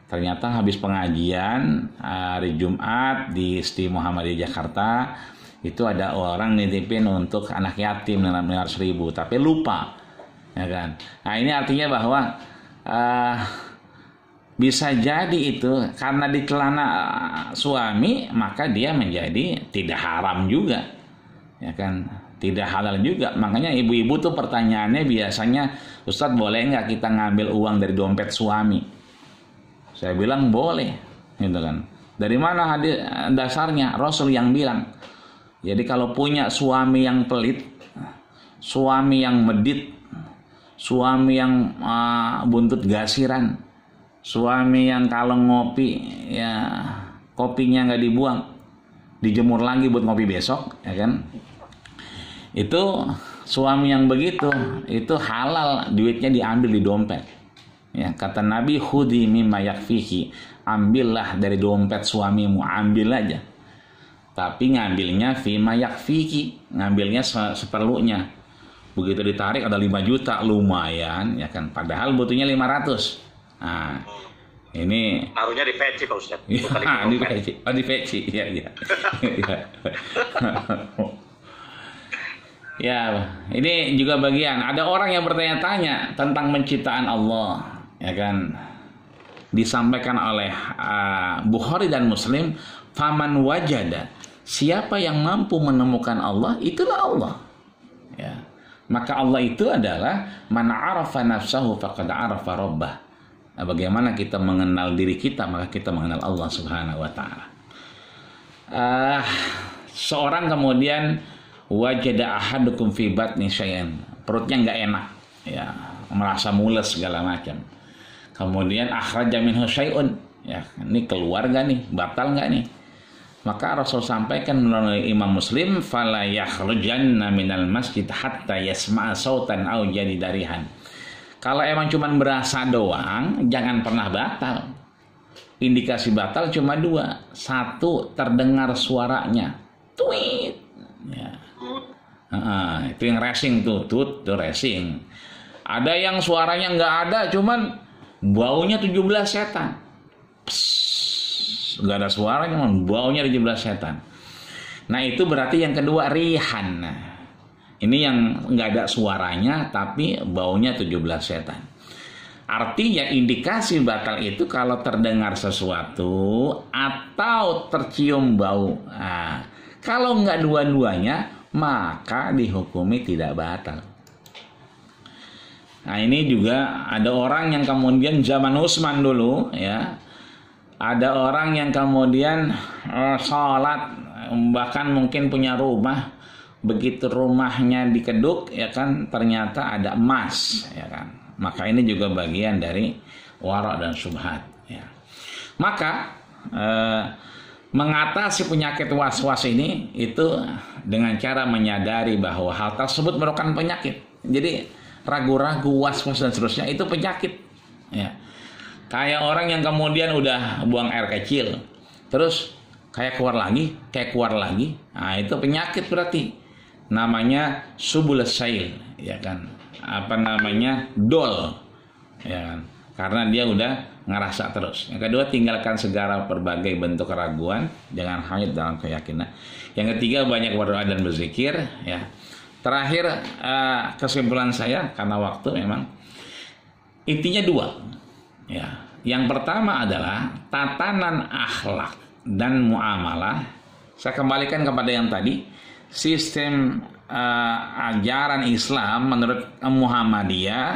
Ternyata habis pengajian hari Jumat di Isti Muhammadiyah Jakarta, itu ada orang nitipin untuk anak yatim 500.000, tapi lupa, ya kan. Nah ini artinya bahwa bisa jadi itu karena di celana suami, maka dia menjadi tidak haram juga, ya kan, tidak halal juga. Makanya ibu-ibu tuh pertanyaannya biasanya, Ustadz boleh nggak kita ngambil uang dari dompet suami? Saya bilang boleh, gitu kan. Dari mana hadis dasarnya? Rasul yang bilang. Jadi kalau punya suami yang pelit, suami yang medit, suami yang buntut gasiran, suami yang kalau ngopi ya kopinya nggak dibuang, dijemur lagi buat ngopi besok, ya kan? Itu suami yang begitu itu halal duitnya diambil di dompet. Ya, kata Nabi, khudhi mimma yakfiki, ambillah dari dompet suamimu, ambil aja. Tapi ngambilnya fima yakfiki, ngambilnya seperlunya. Begitu ditarik ada 5 juta, lumayan ya kan, padahal butuhnya 500. Nah, ini taruhnya di peci Pak Ustaz. di peci. Oh, di peci. Iya. Ya, ini juga bagian. Ada orang yang bertanya-tanya tentang penciptaan Allah, ya kan? Disampaikan oleh Bukhari dan Muslim, faman wajada, siapa yang mampu menemukan Allah, itulah Allah. Ya. Maka Allah itu adalah man arafa nafsahu faqad arafa rabbah. Nah, bagaimana kita mengenal diri kita, maka kita mengenal Allah Subhanahu wa taala. Seorang kemudian wajada ahadukum fi batni syai'an, perutnya nggak enak, ya, merasa mules segala macam. Kemudian akhraja minhu syai'un, ya, ini keluar nggak nih, batal nggak nih? Maka Rasul sampaikan melalui Imam Muslim, fala yakhrujanna minal masjid hatta yasma'a sautan au jadi darihan. Kalau emang cuma berasa doang, jangan pernah batal. Indikasi batal cuma 2. 1, terdengar suaranya, tweet, ya. Itu yang racing tuh racing. Ada yang suaranya nggak ada, cuman baunya 17 setan. Nggak ada suaranya, cuman baunya 17 setan. Nah, itu berarti yang kedua rihan. Ini yang nggak ada suaranya tapi baunya 17 setan. Artinya indikasi batal itu kalau terdengar sesuatu atau tercium bau. Nah, kalau nggak dua-duanya maka dihukumi tidak batal. Nah, ini juga ada orang yang kemudian zaman Utsman dulu, ya, ada orang yang kemudian sholat, bahkan mungkin punya rumah, begitu rumahnya dikeduk, ya kan, ternyata ada emas, ya kan. Maka ini juga bagian dari wara' dan syubhat, ya. Maka mengatasi penyakit was-was ini itu dengan cara menyadari bahwa hal tersebut merupakan penyakit. Jadi ragu-ragu, was-was dan seterusnya itu penyakit, ya. Kayak orang yang kemudian udah buang air kecil, terus kayak keluar lagi, nah itu penyakit berarti. Namanya subul sail, ya kan? Apa namanya? Dol, ya kan? Karena dia udah ngerasa terus. Yang kedua, tinggalkan segala berbagai bentuk keraguan, jangan hanyut dalam keyakinan. Yang ketiga, banyak berdoa dan berzikir, ya. Terakhir, kesimpulan saya karena waktu memang intinya 2. Ya, yang pertama adalah tatanan akhlak dan muamalah. Saya kembalikan kepada yang tadi, sistem ajaran Islam menurut Muhammadiyah,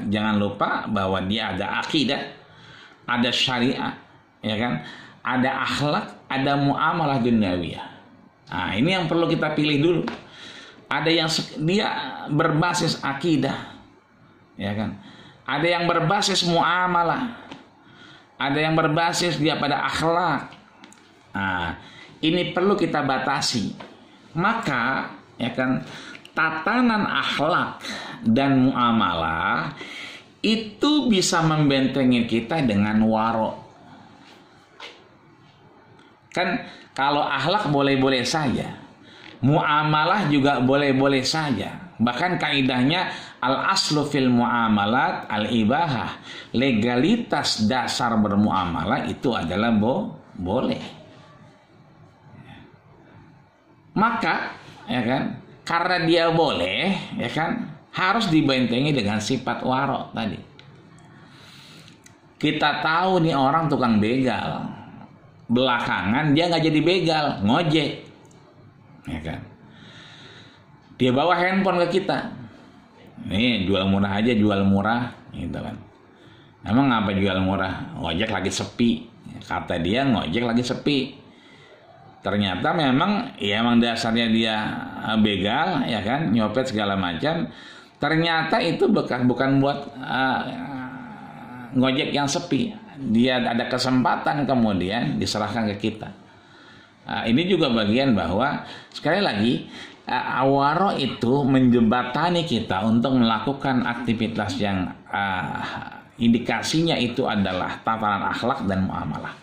jangan lupa bahwa dia ada akidah, ada syariat, ya kan, ada akhlak, ada muamalah dunyawiyah. Nah, ini yang perlu kita pilih dulu. Ada yang dia berbasis akidah, ya kan. Ada yang berbasis muamalah, ada yang berbasis dia pada akhlak. Nah, ini perlu kita batasi. Maka, ya kan, tatanan akhlak dan muamalah itu bisa membentengi kita dengan waro. Kan kalau akhlak boleh-boleh saja, muamalah juga boleh-boleh saja. Bahkan kaidahnya al-aslu fil muamalat al-ibahah. Legalitas dasar bermuamalah itu adalah boleh. Maka, ya kan, karena dia boleh, ya kan, harus dibentengi dengan sifat waro tadi. Kita tahu nih orang tukang begal, belakangan dia nggak jadi begal, ngojek, ya kan. Dia bawa handphone ke kita, nih jual murah aja, jual murah, gitu kan. Emang ngapa jual murah? Ngojek lagi sepi, kata dia ngojek lagi sepi. Ternyata memang, ya emang dasarnya dia begal, ya kan, nyopet segala macam. Ternyata itu bukan buat ngojek yang sepi. Dia ada kesempatan kemudian diserahkan ke kita. Ini juga bagian bahwa sekali lagi waro itu menjembatani kita untuk melakukan aktivitas yang indikasinya itu adalah tatanan akhlak dan muamalah.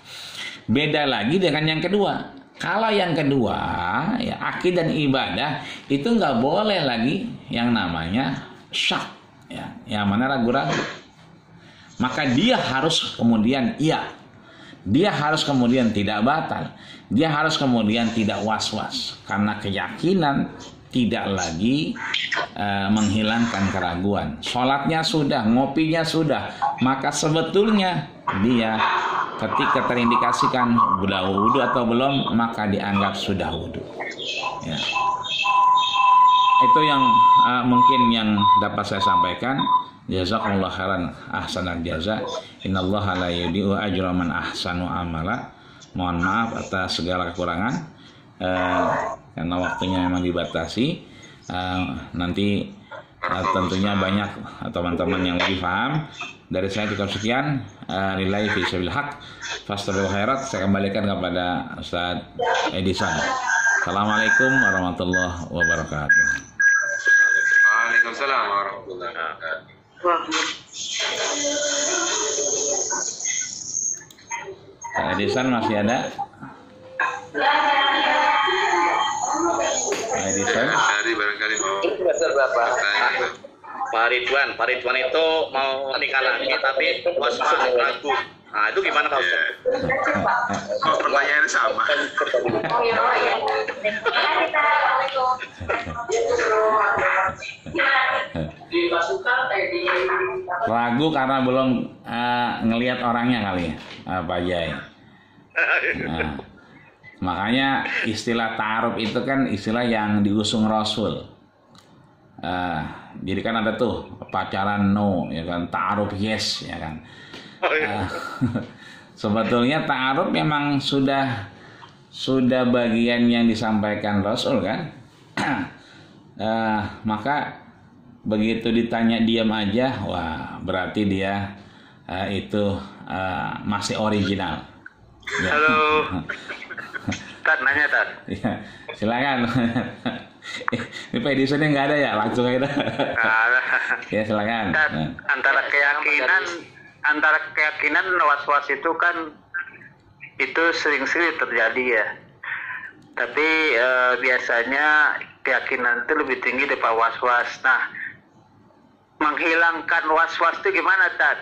Beda lagi dengan yang kedua. Kalau yang kedua, ya akidah dan ibadah itu nggak boleh lagi yang namanya syak, ya, yang mana ragu-ragu. Maka dia harus kemudian dia harus kemudian tidak batal, dia harus kemudian tidak was-was, karena keyakinan tidak lagi menghilangkan keraguan. Sholatnya sudah, ngopinya sudah, maka sebetulnya dia ketika terindikasikan sudah wudhu atau belum, maka dianggap sudah wudhu. Ya. Itu yang mungkin yang dapat saya sampaikan. Jazakumullah khairan ahsanal jaza. Innallaha la yudhi'u ajra man ahsanu amala. Mohon maaf atas segala kekurangan, karena waktunya memang dibatasi. Nanti tentunya banyak teman-teman yang lebih paham. Dari saya cukup sekian. Lillahi fi sabilil haq fastabiqul khairat. Saya kembalikan kepada Ustaz Edison. Assalamualaikum warahmatullahi wabarakatuh. Waalaikumsalam warahmatullahi wabarakatuh. Pak Edison masih ada? Pak Edison? Dari barangkali mau bertanya. Pak Ridwan itu mau nikah lagi tapi was-was ragu. Nah, itu gimana Pak Ustaz? Oh, pertanyaannya sama. Ragu karena belum ngelihat orangnya kali ya, Pak Jai. Nah, makanya istilah ta'aruf itu kan istilah yang diusung Rasul. Jadi kan ada tuh pacaran no, ya kan, ta'aruf yes, ya kan. Sebetulnya ta'aruf memang sudah bagian yang disampaikan Rasul kan. Maka begitu ditanya diam aja, wah berarti dia itu masih original. Ya. Halo. Tad nanya Tad. Ya, silakan. Ini Pak Edisonnya nggak ada ya, langsung aja. Ya silakan. Tad, antara keyakinan was-was itu kan itu sering-sering terjadi ya. Tapi biasanya keyakinan itu lebih tinggi daripada was-was. Nah, menghilangkan was-was itu gimana Tad?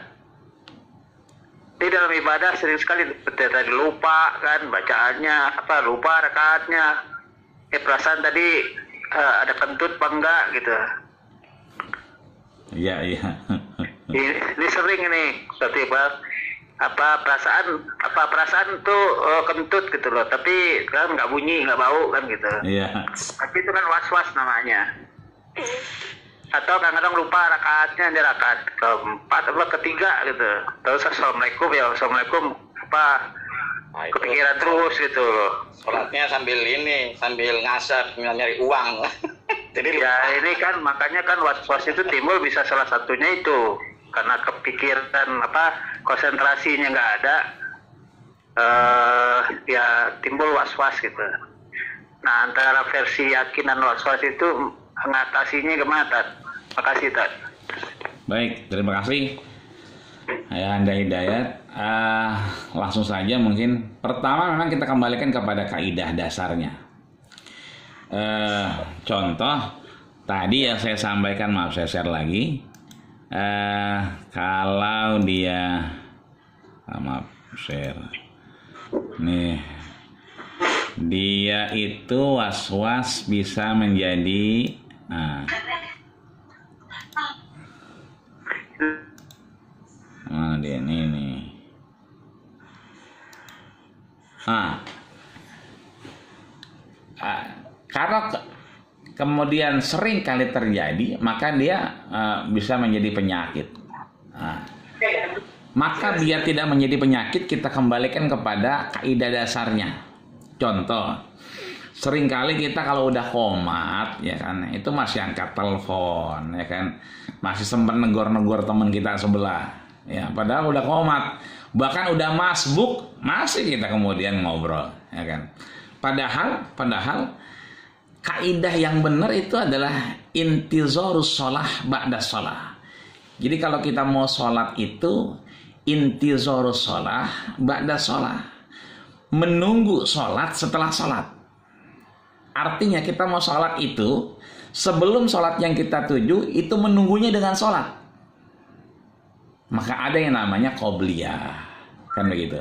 Di dalam ibadah sering sekali tadi lupa kan bacaannya, lupa rakaatnya. Perasaan tadi ada kentut apa enggak gitu. Iya. Ini sering ini tiba-tiba perasaan tuh kentut gitu loh, tapi kan nggak bunyi, nggak bau kan gitu. Iya. Tapi itu kan was-was namanya. Atau kadang-kadang lupa rakaatnya, di rakaat keempat atau ketiga gitu. Terus assalamualaikum kepikiran terus gitu loh. Sholatnya sambil ngasar nyari uang. Jadi ya ini kan makanya kan was-was itu timbul bisa salah satunya itu karena kepikiran konsentrasinya nggak ada, ya timbul was-was gitu. Nah antara versi yakin dan was-was itu mengatasinya gimana Tad? Makasih Tad. Baik, terima kasih Anda Hidayat. Langsung saja mungkin pertama memang kita kembalikan kepada kaidah dasarnya. Contoh tadi yang saya sampaikan, maaf saya share lagi. Kalau dia share nih, dia itu was-was bisa menjadi dia ini karena kemudian sering kali terjadi, maka dia bisa menjadi penyakit. Maka biar tidak menjadi penyakit, kita kembalikan kepada kaidah dasarnya. Contoh, seringkali kita kalau udah komat, ya kan, itu masih angkat telepon, ya kan, masih sempat negor-negor teman kita sebelah, ya, padahal udah komat, bahkan udah masbuk, masih kita kemudian ngobrol, ya kan. Padahal kaidah yang benar itu adalah intizarus shalah ba'da shalah. Jadi kalau kita mau sholat itu intizarus shalah ba'da shalah. Menunggu sholat setelah sholat. Artinya kita mau sholat itu sebelum sholat yang kita tuju itu menunggunya dengan sholat. Maka ada yang namanya qobliyah. Kan begitu.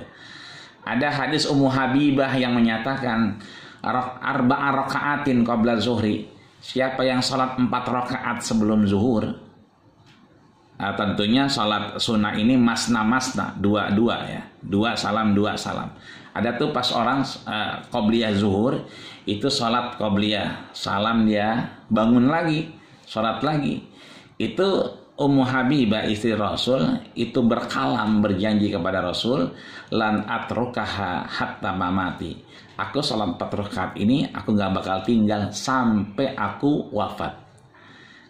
Ada hadis Ummu Habibah yang menyatakan arba'a raka'atin qabla zuhri. Siapa yang sholat 4 rakaat sebelum zuhur, tentunya sholat sunnah ini masna, dua ya, 2 salam 2 salam. Ada tuh pas orang qobliyah zuhur itu sholat qobliyah, salam dia bangun lagi, sholat lagi. Itu Ummu Habibah istri Rasul itu berkalam berjanji kepada Rasul, lan atrukaha hatta mamati. Aku sholat 4 rakaat ini aku nggak bakal tinggal sampai aku wafat.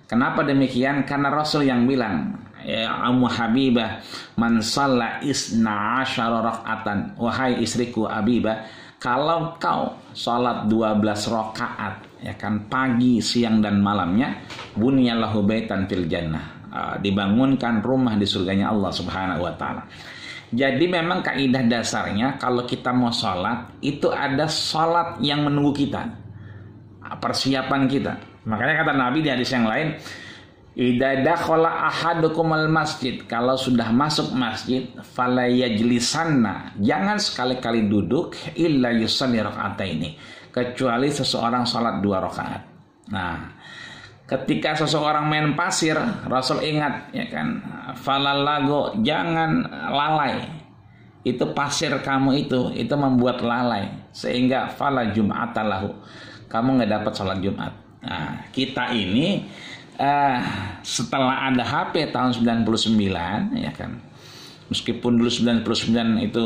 Kenapa demikian? Karena Rasul yang bilang, ya Ummu Habibah, man shalla isna asyara raka'atan, wahai istriku Habibah, kalau kau sholat 12 rakaat, ya kan, pagi, siang dan malamnya, bunyallahu baitan fil jannah, dibangunkan rumah di surganya Allah Subhanahu wa taala. Jadi memang kaidah dasarnya kalau kita mau sholat itu ada sholat yang menunggu kita, persiapan kita. Makanya kata Nabi di hadis yang lain, idza dakhala ahadukumal masjid, kalau sudah masuk masjid, fala yajlisanna, jangan sekali-kali duduk illa yusalli raka'ataini, kecuali seseorang sholat 2 rakaat. Nah, ketika seseorang main pasir, Rasul ingat, ya kan, falalago, jangan lalai. Itu pasir kamu itu membuat lalai, sehingga fala jum'atalahu, kamu nggak dapat sholat Jumat. Nah, kita ini setelah ada HP tahun 99, ya kan, meskipun dulu 99 itu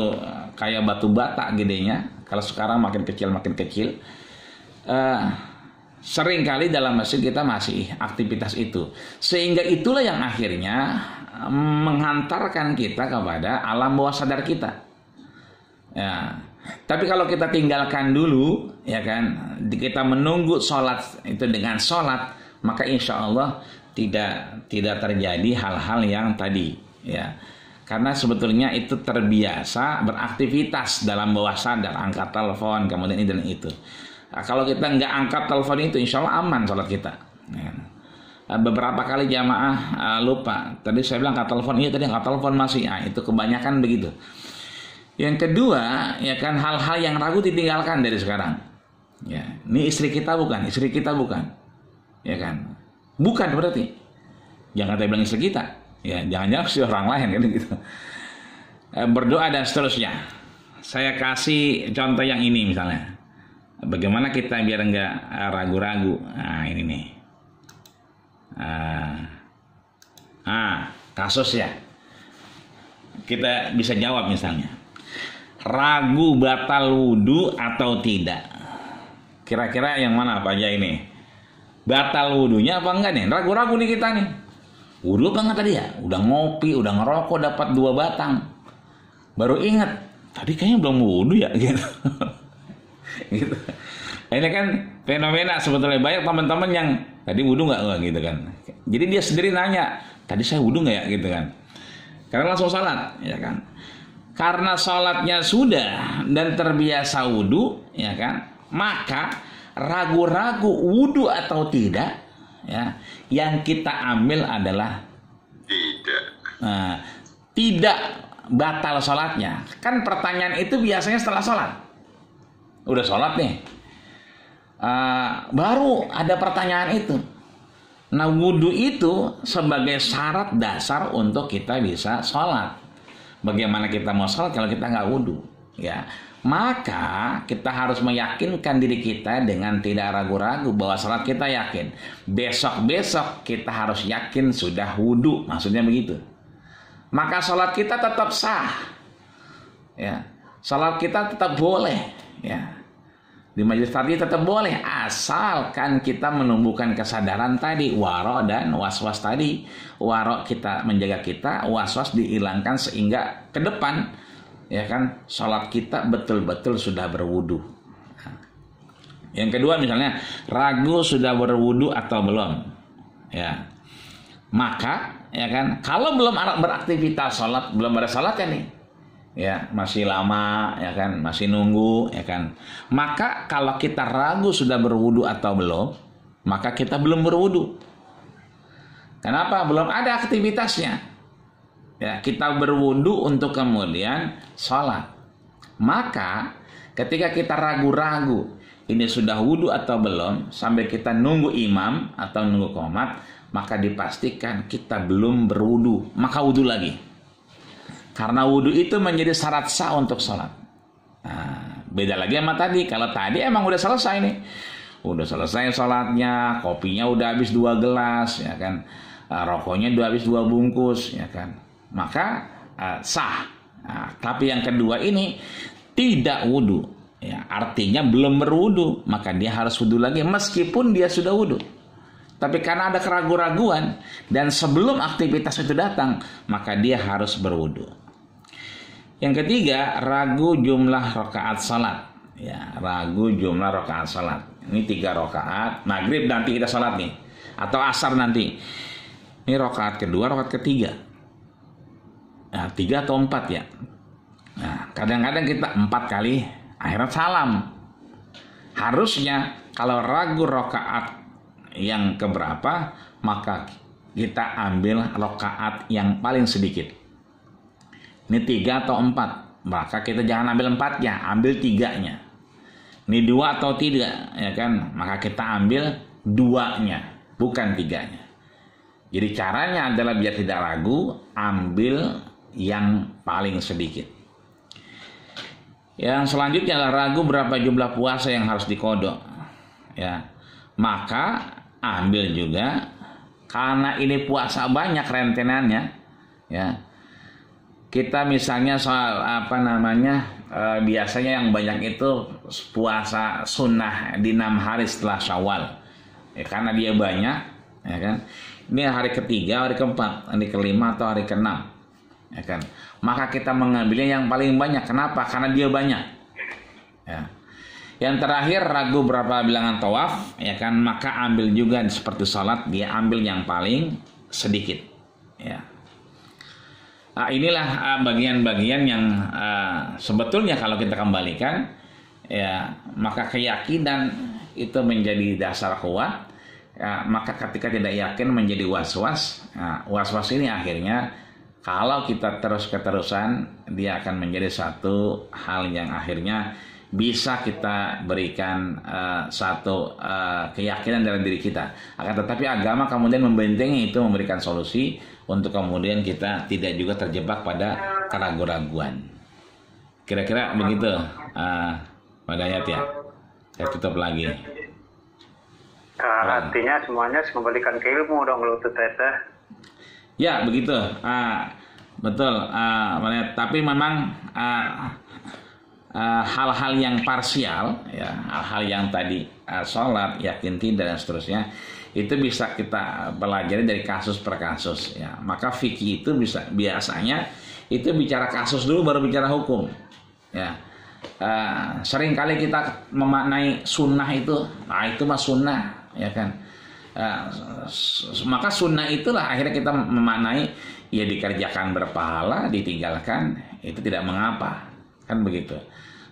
kayak batu bata gedenya, kalau sekarang makin kecil, sering kali dalam masjid kita masih aktivitas itu, sehingga itulah yang akhirnya menghantarkan kita kepada alam bawah sadar kita. Ya. Tapi kalau kita tinggalkan dulu, ya kan, kita menunggu sholat itu dengan sholat, maka insya Allah tidak terjadi hal-hal yang tadi, ya. Karena sebetulnya itu terbiasa beraktivitas dalam bawah sadar, angkat telepon, kemudian ini dan itu. Nah, kalau kita nggak angkat telepon itu, insya Allah aman sholat kita. Ya. Beberapa kali jamaah lupa. Tadi saya bilang angkat telepon, iya tadi angkat telepon masih. Nah, itu kebanyakan begitu. Yang kedua, ya kan, hal-hal yang ragu ditinggalkan dari sekarang. Ya, ini istri kita bukan, ya kan? Bukan berarti. Jangan kita bilang istri kita. Ya, jangan-jangan si orang lain kan gitu. Berdoa dan seterusnya. Saya kasih contoh yang ini misalnya. Bagaimana kita biar enggak ragu-ragu? Nah, ini nih. Kasus ya. Kita bisa jawab misalnya. Ragu batal wudu atau tidak? Kira-kira yang mana Pak aja ini? Batal wudunya apa enggak nih? Ragu-ragu nih kita nih. Wudu apa enggak tadi ya? Udah ngopi, udah ngerokok, dapat 2 batang. Baru ingat, tadi kayaknya belum wudu ya gitu. Gitu. Ini kan fenomena sebetulnya, banyak teman-teman yang tadi wudu nggak gitu kan. Jadi dia sendiri nanya, tadi saya wudu nggak ya gitu kan. Karena langsung salat, ya kan. Karena salatnya sudah dan terbiasa wudu, ya kan, maka ragu-ragu wudu atau tidak, ya, yang kita ambil adalah tidak batal salatnya. Kan pertanyaan itu biasanya setelah salat. Udah sholat nih, baru ada pertanyaan itu. Nah, wudhu itu sebagai syarat dasar untuk kita bisa sholat. Bagaimana kita mau sholat kalau kita nggak wudhu? Ya, maka kita harus meyakinkan diri kita dengan tidak ragu-ragu bahwa sholat kita yakin. Besok-besok kita harus yakin sudah wudhu, maksudnya begitu. Maka sholat kita tetap sah. Ya, sholat kita tetap boleh. Ya, di majelis tadi tetap boleh, asalkan kita menumbuhkan kesadaran tadi, waro dan was-was tadi. Waro kita menjaga kita, was-was dihilangkan sehingga ke depan, ya kan, sholat kita betul-betul sudah berwudu. Yang kedua misalnya ragu sudah berwudu atau belum, ya. Maka ya kan, kalau belum beraktivitas sholat, belum ada sholat kan nih, ya masih lama, ya kan, masih nunggu, ya kan. Maka kalau kita ragu sudah berwudu atau belum, maka kita belum berwudu. Kenapa? Belum ada aktivitasnya. Ya, kita berwudu untuk kemudian sholat. Maka ketika kita ragu-ragu ini sudah wudu atau belum, sambil kita nunggu imam atau nunggu qomat, maka dipastikan kita belum berwudu, maka wudu lagi. Karena wudu itu menjadi syarat sah untuk sholat. Nah, beda lagi sama tadi. Kalau tadi emang udah selesai nih, udah selesai sholatnya, kopinya udah habis 2 gelas, ya kan, rokoknya udah habis 2 bungkus, ya kan, maka sah. Nah, tapi yang kedua ini tidak wudu, ya, artinya belum berwudu, maka dia harus wudu lagi meskipun dia sudah wudu. Tapi karena ada keraguan-raguan dan sebelum aktivitas itu datang, maka dia harus berwudu. Yang ketiga, ragu jumlah rakaat salat. Ya, ragu jumlah rakaat salat. Ini 3 rakaat. Maghrib nanti kita salat nih, atau asar nanti. Ini rakaat kedua, rakaat ketiga. Nah, 3 atau 4 ya. Nah, kadang-kadang kita 4 kali, akhirnya salam. Harusnya kalau ragu rakaat yang keberapa, maka kita ambil rakaat yang paling sedikit. Ini 3 atau 4, maka kita jangan ambil 4-nya, ambil 3-nya. Ini 2 atau 3, ya kan, maka kita ambil 2-nya, bukan 3-nya. Jadi caranya adalah biar tidak ragu, ambil yang paling sedikit. Yang selanjutnya adalah ragu berapa jumlah puasa yang harus dikodok, ya. Maka ambil juga, karena ini puasa banyak rentenannya, ya. Kita misalnya soal biasanya yang banyak itu puasa sunnah di 6 hari setelah Syawal, ya, karena dia banyak, ya kan. Ini hari ketiga, hari keempat, hari kelima atau hari keenam, ya kan. Maka kita mengambilnya yang paling banyak. Kenapa? Karena dia banyak, ya. Yang terakhir ragu berapa bilangan tawaf, ya kan, maka ambil juga seperti salat, dia ambil yang paling sedikit, ya. Nah, inilah bagian-bagian yang sebetulnya kalau kita kembalikan, ya, maka keyakinan itu menjadi dasar kuat, ya, maka ketika tidak yakin menjadi was-was. Nah, was-was ini akhirnya kalau kita terus-keterusan, dia akan menjadi satu hal yang akhirnya bisa kita berikan satu keyakinan dalam diri kita. Akan tetapi agama kemudian membentengi itu, memberikan solusi untuk kemudian kita tidak juga terjebak pada keraguan-raguan. Kira-kira begitu, Pak Dayat ya. Saya tutup lagi. Artinya semuanya memberikan ke ilmu dong kalau itu teteh. Ya begitu, betul. Tapi memang hal-hal yang parsial, ya, hal-hal yang tadi sholat, yakin tidak dan seterusnya, itu bisa kita pelajari dari kasus per kasus, ya. Maka fikih itu biasanya itu bicara kasus dulu baru bicara hukum, ya. Seringkali kita memaknai sunnah itu, itu mah sunnah, ya kan. Maka sunnah itulah akhirnya kita memaknai, ya dikerjakan berpahala, ditinggalkan itu tidak mengapa, kan begitu.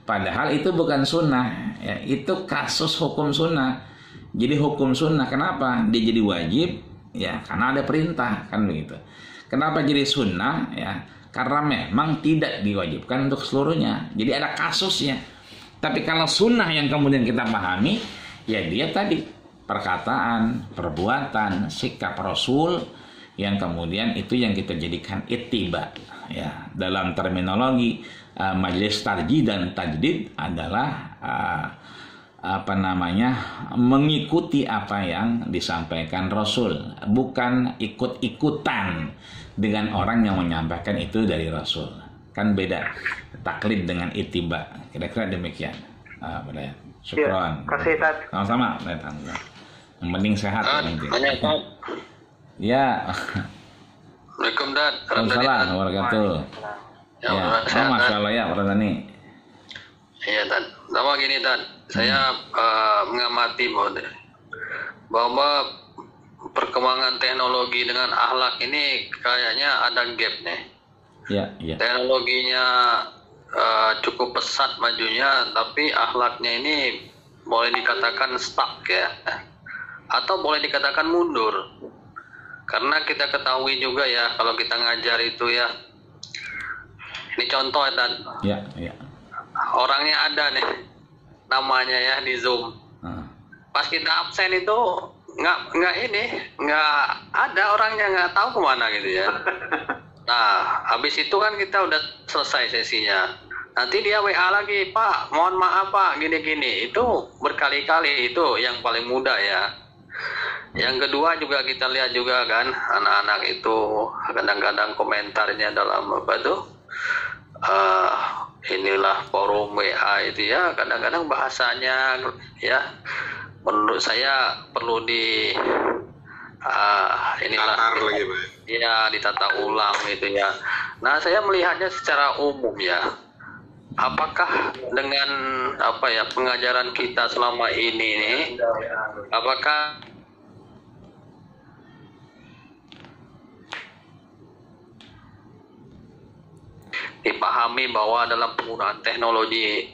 Padahal itu bukan sunnah, ya, itu kasus hukum sunnah. Jadi hukum sunnah, kenapa dia jadi wajib? Ya karena ada perintah, kan begitu. Kenapa jadi sunnah? Ya karena memang tidak diwajibkan untuk seluruhnya. Jadi ada kasusnya. Tapi kalau sunnah yang kemudian kita pahami, ya dia tadi perkataan, perbuatan, sikap Rasul yang kemudian itu yang kita jadikan ittiba. Ya, dalam terminologi majelis tarjih dan tajdid adalah mengikuti apa yang disampaikan Rasul, bukan ikut-ikutan dengan orang yang menyampaikan itu dari Rasul. Kan beda taklid dengan ittiba. Kira-kira demikian. Benar. Syukron. Kasih Tat. Sama-sama. Yang penting sehat nanti. Ya. Assalamualaikum Dad. Waalaikumsalam wabarakatuh. Ya, masya Allah ya Pak Tani. Iya Dad. Sama gini Dad. Saya mengamati bahwa perkembangan teknologi dengan akhlak ini kayaknya ada gap nih. Ya. Teknologinya cukup pesat majunya, tapi akhlaknya ini boleh dikatakan stuck ya, atau boleh dikatakan mundur. Karena kita ketahui juga ya, kalau kita ngajar itu ya, ini contoh ya, orangnya ada nih, namanya ya di Zoom. Pas kita absen itu nggak ada orangnya, nggak tahu kemana gitu ya. Nah, habis itu kan kita udah selesai sesinya. Nanti dia WA lagi, Pak, mohon maaf Pak, gini-gini. Itu berkali-kali, itu yang paling mudah ya. Yang kedua juga kita lihat juga kan, anak-anak itu kadang-kadang komentarnya dalam apa tuh, inilah forum WA itu ya, kadang-kadang bahasanya ya, menurut saya perlu di inilah ya ditata ulang gitu ya. Nah, saya melihatnya secara umum ya, apakah dengan apa ya pengajaran kita selama ini nih, apakah dipahami bahwa dalam penggunaan teknologi,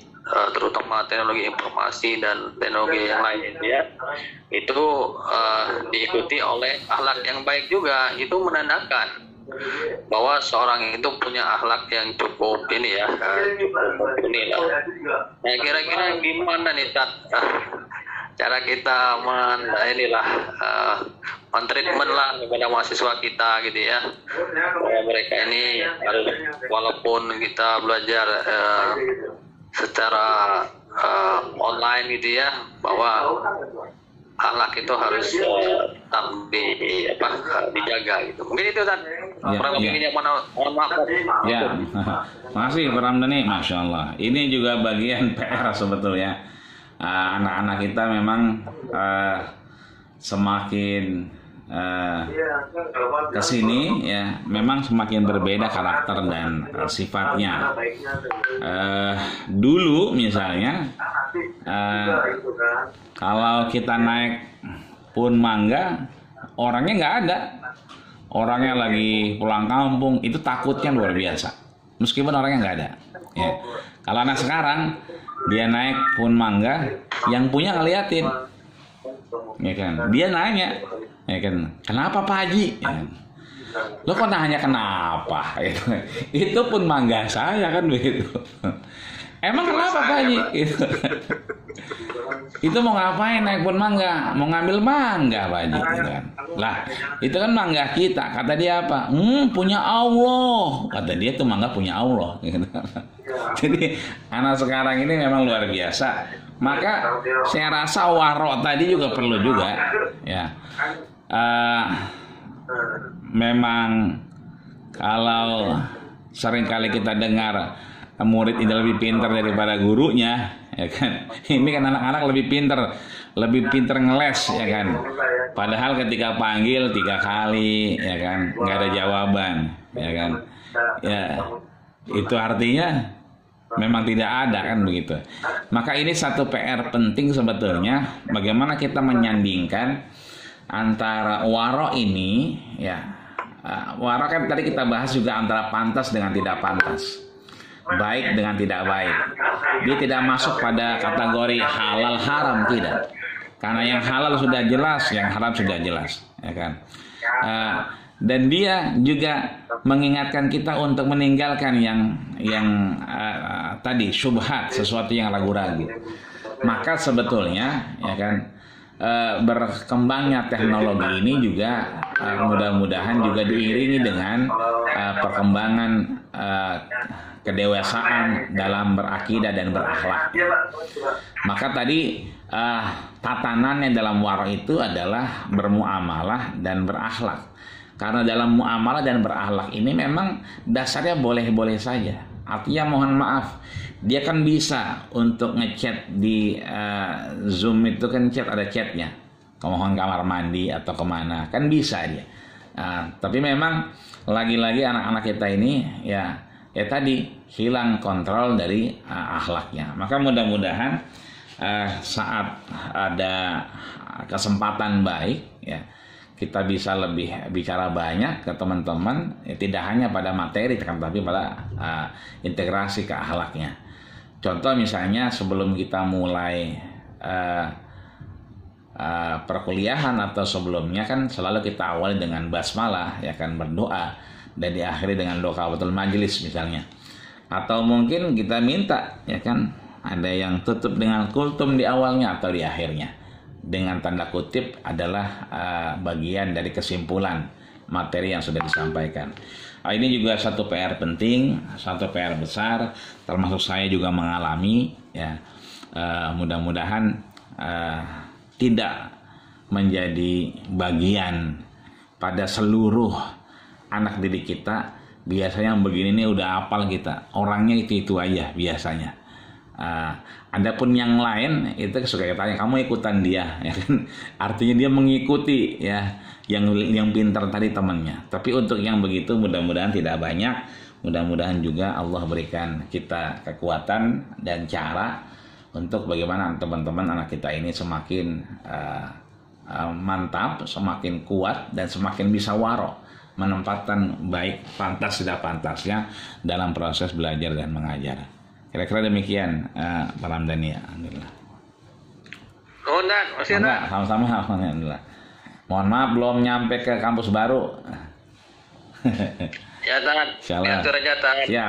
terutama teknologi informasi dan teknologi yang lainnya, itu diikuti oleh akhlak yang baik juga. Itu menandakan bahwa seorang itu punya akhlak yang cukup ini ya, cukup mumpuni lah. Nah, kira-kira gimana nih cara kita mentreatment lah kepada mahasiswa kita gitu ya, bahwa mereka ini harus, walaupun kita belajar secara online gitu ya, bahwa akhlak itu harus dijaga gitu. Mungkin itu kan kurang lebihnya. Mohon maaf. Ya, makasih Pak Ramdhani, Masya Allah. Ini juga bagian PR sebetulnya. Anak-anak kita memang semakin kesini ya, memang semakin berbeda karakter dan sifatnya. Dulu misalnya kalau kita naik Pun Mangga, orangnya nggak ada, orangnya lagi pulang kampung, itu takutnya luar biasa meskipun orangnya nggak ada ya. Kalau anak sekarang dia naik Pun Mangga, yang punya ngeliatin ya kan, dia nanya ya kan, kenapa Pak Haji ya kan? Lo kok nanya kenapa gitu. Itu Pun Mangga saya kan begitu. Emang kenapa Pak Haji gitu. Itu mau ngapain naik Pun Mangga? Mau ngambil mangga Pak Haji gitu kan. Lah, itu kan mangga kita. Kata dia apa? Punya Allah. Kata dia tuh mangga punya Allah gitu. Jadi anak sekarang ini memang luar biasa. Maka saya rasa warok tadi juga perlu juga ya. Memang kalau seringkali kita dengar murid ini lebih pintar daripada gurunya ya kan. Ini kan anak-anak lebih pintar ngeles ya kan. Padahal ketika panggil 3 kali ya kan, nggak ada jawaban ya kan. Ya, itu artinya memang tidak ada kan begitu. Maka ini satu PR penting sebetulnya, bagaimana kita menyandingkan antara waro ini ya. Waro kan tadi kita bahas juga antara pantas dengan tidak pantas, baik dengan tidak baik. Dia tidak masuk pada kategori halal haram, tidak. Karena yang halal sudah jelas, yang haram sudah jelas ya kan. Dan dia juga mengingatkan kita untuk meninggalkan yang tadi syubhat, sesuatu yang ragu-ragu. Maka sebetulnya ya kan, berkembangnya teknologi ini juga mudah-mudahan juga diiringi dengan perkembangan kedewasaan dalam berakidah dan berakhlak. Maka tadi tatanannya dalam waro itu adalah bermuamalah dan berakhlak. Karena dalam muamalah dan berakhlak ini memang dasarnya boleh-boleh saja. Artinya mohon maaf, dia kan bisa untuk ngechat di Zoom itu kan ada chatnya, kemohon kamar mandi atau kemana, kan bisa dia. Tapi memang lagi-lagi anak-anak kita ini ya tadi hilang kontrol dari akhlaknya. Maka mudah-mudahan saat ada kesempatan baik ya, kita bisa lebih bicara banyak ke teman-teman, ya, tidak hanya pada materi tapi pada integrasi ke akhlaknya. Contoh misalnya sebelum kita mulai perkuliahan atau sebelumnya kan selalu kita awali dengan basmalah, ya kan, berdoa, dan diakhiri dengan doa kafaratul majelis misalnya. Atau mungkin kita minta, ya kan, ada yang tutup dengan kultum di awalnya atau di akhirnya, dengan tanda kutip adalah bagian dari kesimpulan materi yang sudah disampaikan. Ini juga satu PR penting, satu PR besar, termasuk saya juga mengalami, ya. Mudah-mudahan tidak menjadi bagian pada seluruh anak didik kita. Biasanya yang begini nih udah hafal kita, orangnya itu aja biasanya. Adapun yang lain itu suka tanya, kamu ikutan dia, ya kan? Artinya dia mengikuti, ya, yang pintar tadi temannya. Tapi untuk yang begitu mudah-mudahan tidak banyak. Mudah-mudahan juga Allah berikan kita kekuatan dan cara untuk bagaimana teman-teman anak kita ini semakin mantap, semakin kuat, dan semakin bisa waro menempatkan baik pantas tidak pantasnya dalam proses belajar dan mengajar. Kira-kira demikian, Pak Ramdhani. Alhamdulillah. Sama-sama, alhamdulillah. Mohon maaf belum nyampe ke kampus baru. Ya, Tan. Insyaallah. Siap.